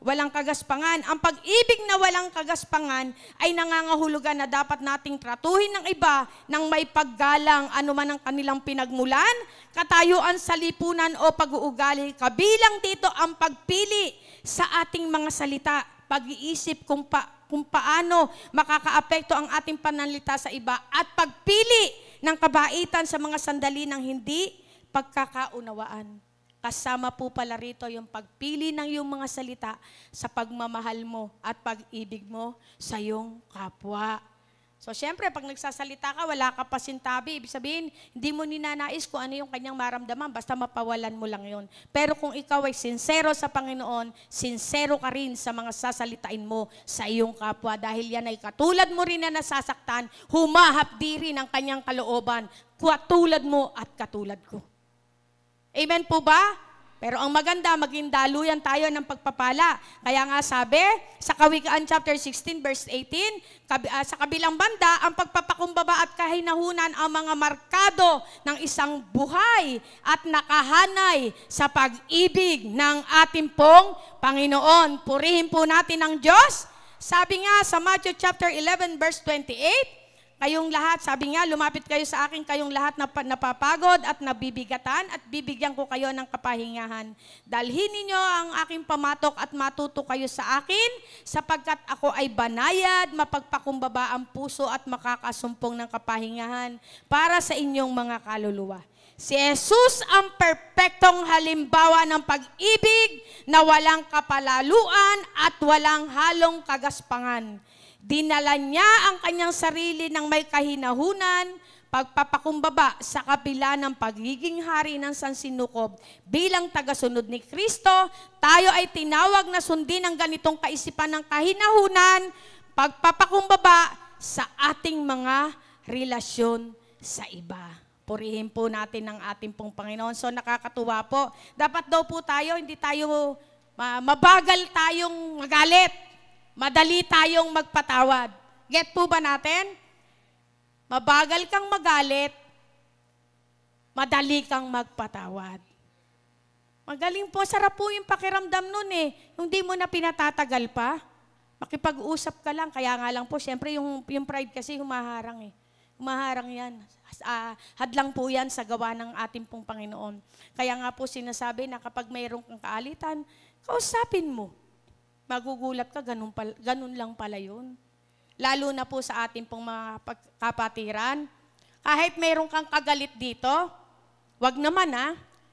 walang kagaspangan? Ang pag-ibig na walang kagaspangan ay nangangahulugan na dapat nating tratuhin ng iba ng may paggalang anuman ang kanilang pinagmulan, katayuan sa lipunan o pag-uugali. Kabilang dito ang pagpili sa ating mga salita, pag-iisip kung paano makakaapekto ang ating pananalita sa iba at pagpili ng kabaitan sa mga sandali ng hindi pagkakaunawaan. Kasama po pala rito yung pagpili ng iyong mga salita sa pagmamahal mo at pag-ibig mo sa iyong kapwa. So, syempre, pag nagsasalita ka, wala ka pa sintabi. Ibig sabihin, hindi mo ninanais kung ano yung kanyang maramdaman, basta mapawalan mo lang yon. Pero kung ikaw ay sincero sa Panginoon, sincero ka rin sa mga sasalitain mo sa iyong kapwa. Dahil yan ay katulad mo rin na nasasaktan, humahapdi rin ang kanyang kalooban, katulad mo at katulad ko. Amen po ba? Pero ang maganda, maging daluyan tayo ng pagpapala. Kaya nga sabi, sa Kawikaan chapter 16, verse 18, sa kabilang banda, ang pagpapakumbaba at kahinahunan ang mga markado ng isang buhay at nakahanay sa pag-ibig ng ating pong Panginoon. Purihin po natin ang Diyos. Sabi nga sa Matthew chapter 11, verse 28, kayong lahat, sabi nga, lumapit kayo sa akin, kayong lahat na napapagod at nabibigatan at bibigyan ko kayo ng kapahingahan. Dalhin ninyo ang aking pamatok at matuto kayo sa akin, sapagkat ako ay banayad, mapagpakumbaba ang puso at makakasumpong ng kapahingahan para sa inyong mga kaluluwa. Si Jesus ang perpektong halimbawa ng pag-ibig na walang kapalaluan at walang halong kagaspangan. Dinala niya ang kanyang sarili ng may kahinahunan, pagpapakumbaba sa kabila ng pagiging hari ng sansinukob. Bilang tagasunod ni Kristo, tayo ay tinawag na sundin ang ganitong kaisipan ng kahinahunan, pagpapakumbaba sa ating mga relasyon sa iba. Purihin po natin ang ating pong Panginoon. So nakakatuwa po. Dapat daw po tayo, hindi tayo mabagal tayong magalit. Madali tayong magpatawad. Get po ba natin? Mabagal kang magalit, madali kang magpatawad. Magaling po, sarap po yung pakiramdam nun eh. Yung di mo na pinatatagal pa. Makipag-usap ka lang. Kaya nga lang po, syempre yung pride kasi humaharang eh. Humaharang yan. Hadlang po yan sa gawa ng ating pong Panginoon. Kaya nga po sinasabi na kapag mayroong kang kaalitan, kausapin mo. Magugulat ka, ganun lang pala yun. Lalo na po sa ating pong mga kapatiran. Kahit mayroong kang kagalit dito, wag naman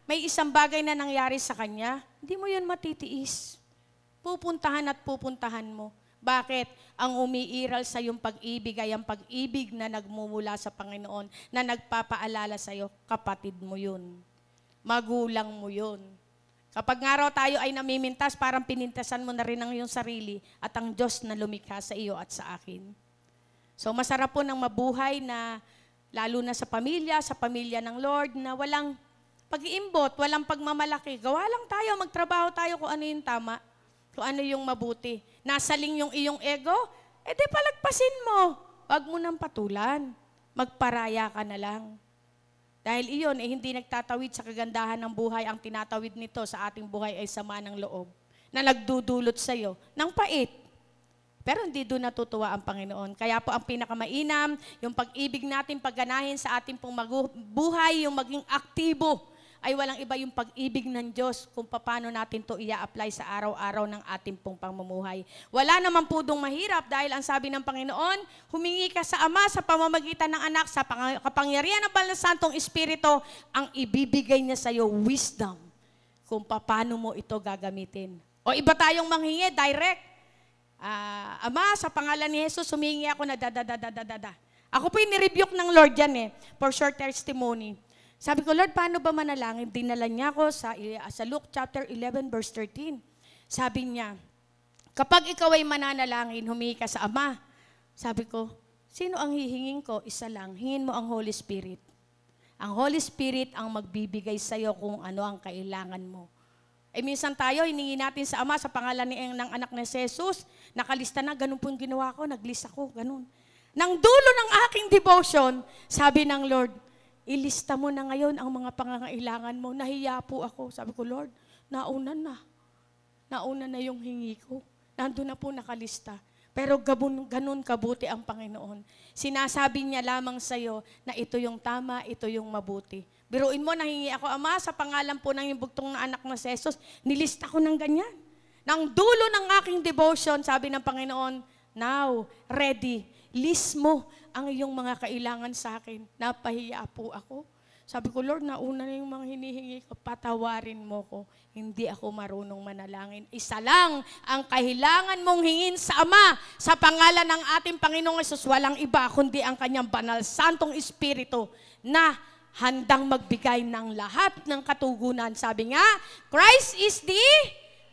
may isang bagay na nangyari sa kanya, hindi mo yun matitiis. Pupuntahan at pupuntahan mo. Bakit? Ang umiiral sa iyong pag-ibig ay ang pag-ibig na nagmumula sa Panginoon, na nagpapaalala sa iyo, kapatid mo yun. Magulang mo yun. Kapag nga raw tayo ay namimintas, parang pinintasan mo na rin ang iyong sarili at ang Diyos na lumikha sa iyo at sa akin. So masarap po ng mabuhay na, lalo na sa pamilya ng Lord, na walang pag-iimbot, walang pagmamalaki. Gawa lang tayo, magtrabaho tayo kung ano yung tama, kung ano yung mabuti. Nasaling yung iyong ego, di palagpasin mo. Wag mo nang patulan. Magparaya ka na lang. Dahil iyon hindi nagtatawid sa kagandahan ng buhay. Ang tinatawid nito sa ating buhay ay sama ng loob na nagdudulot sa iyo ng pait. Pero hindi doon natutuwa ang Panginoon. Kaya po ang pinakamainam, yung pag-ibig natin pagganahin sa ating pong buhay, yung maging aktibo, ay walang iba yung pag-ibig ng Diyos kung paano natin to ia-apply sa araw-araw ng ating pong pamumuhay. Wala naman po dong mahirap dahil ang sabi ng Panginoon, humingi ka sa Ama sa pamamagitan ng anak, sa kapangyarihan ng Banal na Santong Espiritu, ang ibibigay niya sa iyo wisdom kung paano mo ito gagamitin. O iba tayong manghingi, direct. Ama, sa pangalan ni Jesus, humingi ako na da. Ako po yung nirebuke ng Lord yan for short testimony. Sabi ko, Lord, paano ba manalangin? Dinala niya ako sa Luke chapter 11 verse 13. Sabi niya, kapag ikaw ay mananalangin, humingi ka sa Ama. Sabi ko, sino ang hihingin ko? Isa lang, hingin mo ang Holy Spirit. Ang Holy Spirit ang magbibigay sa iyo kung ano ang kailangan mo. Minsan tayo, hiningi natin sa Ama sa pangalan ng anak ni Jesus, nakalista na, ganun po yung ginawa ko, naglista ko, ganun. Nang dulo ng aking devotion, sabi ng Lord, ilista mo na ngayon ang mga pangangailangan mo. Nahiya po ako. Sabi ko, Lord, nauna na. Nauna na yung hingi ko. Nandun na po nakalista. Pero ganun kabuti ang Panginoon. Sinasabi niya lamang sa'yo na ito yung tama, ito yung mabuti. Biruin mo, nahingi ako, Ama, sa pangalan po ng bugtong na anak na si Jesus, nilista ko ng ganyan. Nang dulo ng aking devotion, sabi ng Panginoon, now, ready, list mo ang iyong mga kailangan sa akin. Napahiya po ako. Sabi ko, Lord, nauna na yung mga hinihingi ko, patawarin mo ko. Hindi ako marunong manalangin. Isa lang ang kailangan mong hingin sa Ama, sa pangalan ng ating Panginoong Hesus, walang iba, kundi ang kanyang banal, santong Espiritu, na handang magbigay ng lahat ng katugunan. Sabi nga, Christ is the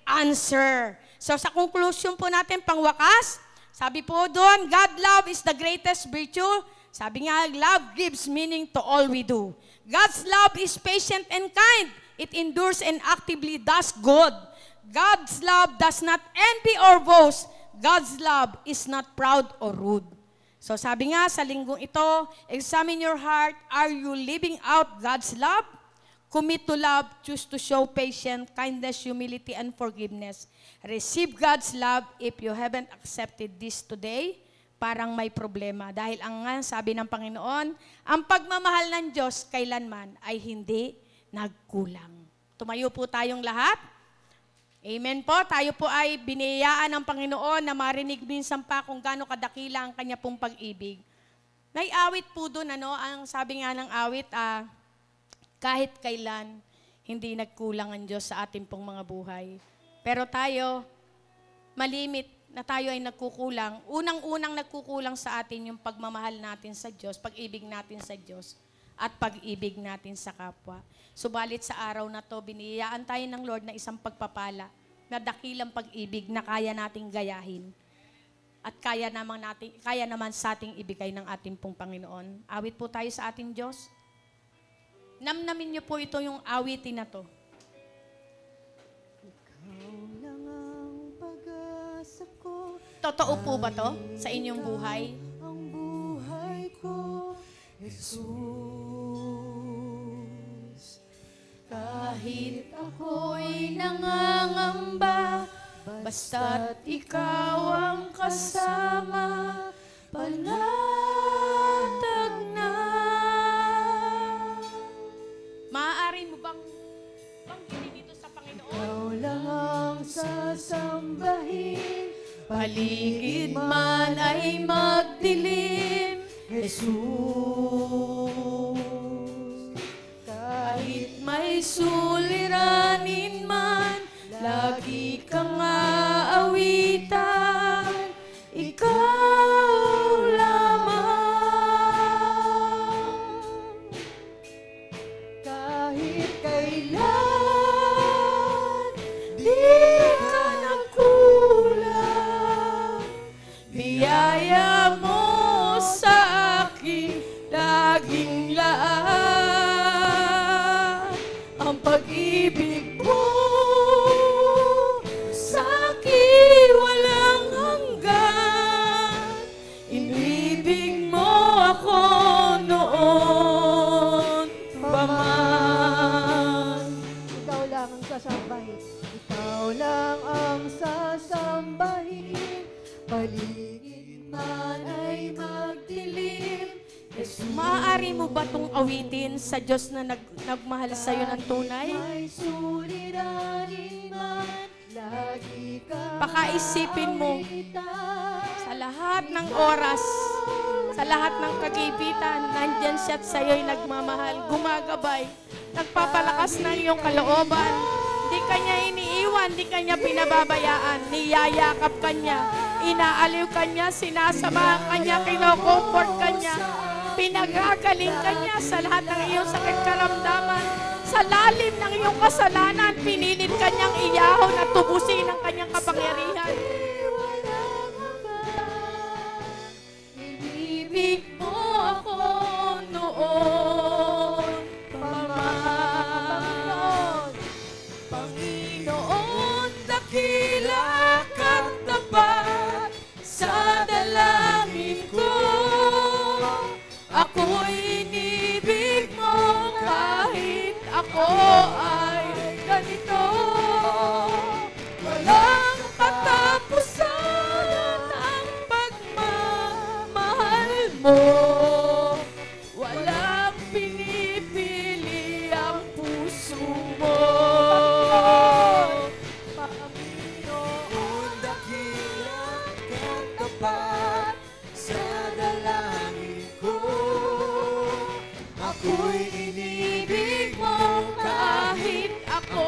answer. So sa conclusion po natin, pangwakas, sabi po doon, God love is the greatest virtue. Sabi nga, love gives meaning to all we do. God's love is patient and kind. It endures and actively does good. God's love does not envy or boast. God's love is not proud or rude. So sabi nga sa linggong ito, examine your heart. Are you living out God's love? Commit to love, choose to show patience, kindness, humility, and forgiveness. Receive God's love. If you haven't accepted this today, parang may problema. Dahil ang sabi ng Panginoon, ang pagmamahal ng Diyos kailanman ay hindi nagkulang. Tumayo po tayong lahat. Amen po. Tayo po ay biniyayaan ng Panginoon na marinig minsan pa kung gaano kadakila ang kanya pong pag-ibig. May awit po doon, ang sabi nga ng awit, kahit kailan, hindi nagkulang ang Diyos sa ating pong mga buhay. Pero tayo, malimit na tayo ay nagkukulang. Unang-unang nagkukulang sa atin yung pagmamahal natin sa Diyos, pag-ibig natin sa Diyos, at pag-ibig natin sa kapwa. Subalit sa araw na to, biniyayaan tayo ng Lord na isang pagpapala, na dakilang pag-ibig na kaya nating gayahin. At kaya naman sa ating ibigay ng ating pong Panginoon. Awit po tayo sa ating Diyos. Namnamin niyo po ito yung awitin na to. Ikaw lang ang pag-asa ko. Totoo po ba to sa inyong buhay? Ang buhay ko, Jesus. Kahit ako'y nangangamba, basta't ikaw ang kasama, panatag na. Maaari mo bang banggitin ito sa Panginoon? Ikaw lang ang sasambahin, Paligid man ay magdilim, Jesus. Kahit may suliranin man, lagi kang aawitan, ikaw lamang. kahit kailan, Di ka nagkulang, biyaya mo sa akin laging laan. Ang pag-ibig mo sa akin walang hanggan. Inibig mo ako noon pa man. ikaw lang ang sasambahin. Ikaw lang ang sasambahin, paligid man ay magdilim. Maaari mo ba itong awitin sa Diyos na nagmahal sa iyo ng tunay? May suliranin man, lagi kang Pakaisipin mo aawitan. sa lahat ng oras, sa lahat ng kagipitan, nandyan siya at sa iyo'y nagmamahal, gumagabay, nagpapalakas ng iyong kalooban. Di ka niya iniiwan, di ka niya pinababayaan, niyayakap ka niya, inaaliw ka niya, sinasamahan ka niya, kino-comfort ka niya, pinagagaling ka niya sa lahat ng iyong sakit karamdaman. Sa lalim ng iyong kasalanan, pinilit ka niyang iyahon at tubusin ang kanyang kapangyarihan. Inibig mo ako noon pa man. Panginoon, dakila kang tapat sa dalangin ko. Ako'y inibig mo kahit ako ay ganito. Walang katapusan ang pagmamahal mo. Walang pinipili ang puso mo. Panginoon, dakila kang tapat sa dalangin ko. Ako'y inibig mo kahit ako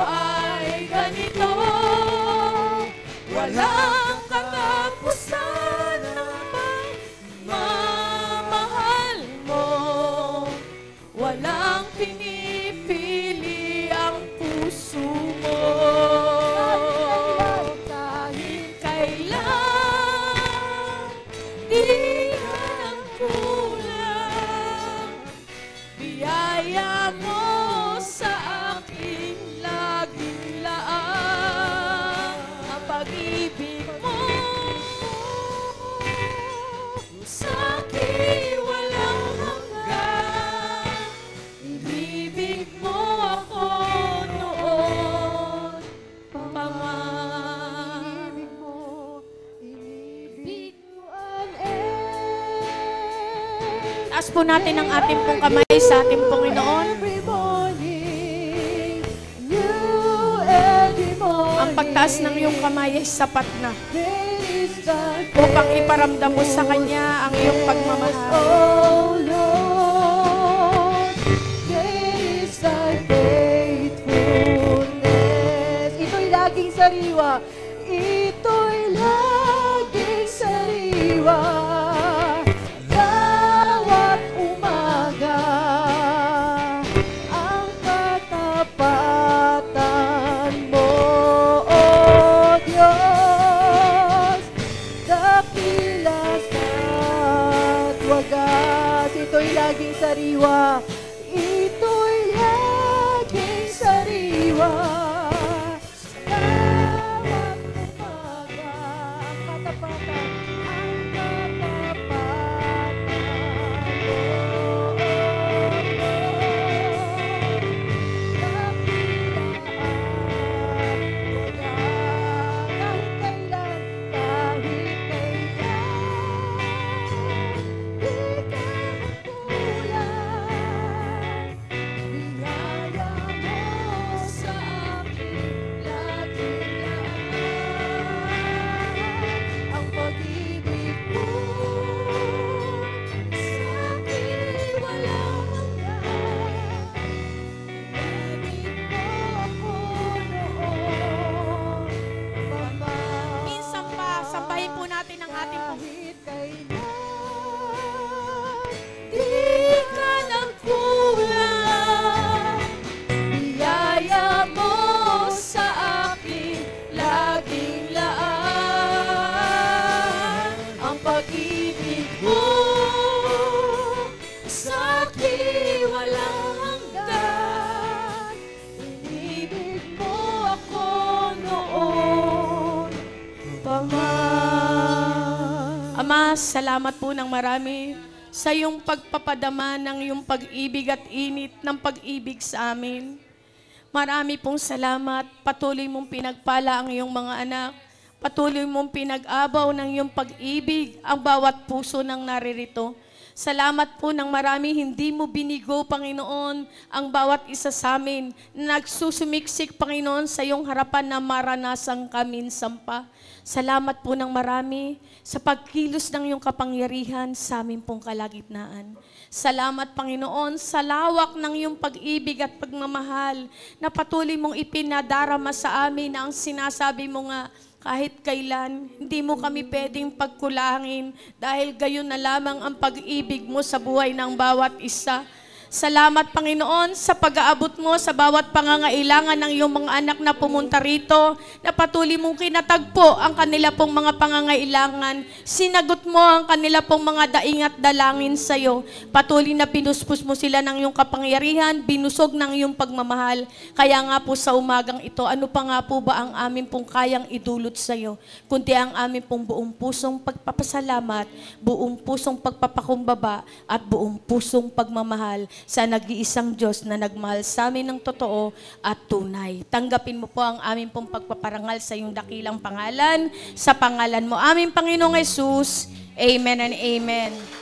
ay ganito. Walang katapusan ang pagmamahal mo. Walang pinipili ang puso mo. Kahit kailan, di ka nagkulang. Biyaya mo sa akin laging laan. Ang pag-ibig mo sa akin walang hanggan. Inibig mo ako noon pa man. Inibig mo ang Taas po natin ang ating pong kamay sa ating Panginoon. every morning, new every morning. Ang pagtaas ng iyong kamay ay sapat na Great is thy upang iparamdam mo sa Kanya ang iyong pagmamahal. Oh Lord, great is thy faithfulness. Ito'y laging sariwa. Ito'y laging sariwa. Bawat umaga, ang katapatan mo, O Diyos. Dakila sa't wagas. Ito'y laging sariwa. Ito'y laging sariwa. Bawat umaga, salamat po ng marami sa iyong pagpapadama ng iyong pag-ibig at init ng pag-ibig sa amin. Marami pong salamat. Patuloy mong pinagpala ang iyong mga anak. Patuloy mong pinag-abaw ng iyong pag-ibig ang bawat puso ng naririto. Salamat po ng marami, hindi mo binigo, Panginoon, ang bawat isa sa amin. Nagsusumiksik, Panginoon, sa iyong harapan na maranasang kami sampa. Salamat po ng marami sa pagkilos ng iyong kapangyarihan sa amin pong kalagitnaan. Salamat, Panginoon, sa lawak ng iyong pag-ibig at pagmamahal na patuloy mong ipinadarama sa amin na ang sinasabi mo nga, kahit kailan, hindi mo kami pwedeng pagkulangin dahil gayon na lamang ang pag-ibig mo sa buhay ng bawat isa. Salamat, Panginoon, sa pag-aabot mo sa bawat pangangailangan ng iyong mga anak na pumunta rito, na patuloy mong kinatagpo ang kanila pong mga pangangailangan. Sinagot mo ang kanila pong mga daing at dalangin sa iyo. Patuloy na pinuspos mo sila ng iyong kapangyarihan, binusog ng iyong pagmamahal. Kaya nga po sa umagang ito, ano pa nga po ba ang amin pong kayang idulot sa iyo? Kundi ang amin pong buong pusong pagpapasalamat, buong pusong pagpapakumbaba, at buong pusong pagmamahal sa nag-iisang Diyos na nagmahal sa amin ng totoo at tunay. Tanggapin mo po ang aming pong pagpaparangal sa iyong dakilang pangalan, sa pangalan mo aming Panginoong Jesus. Amen and amen.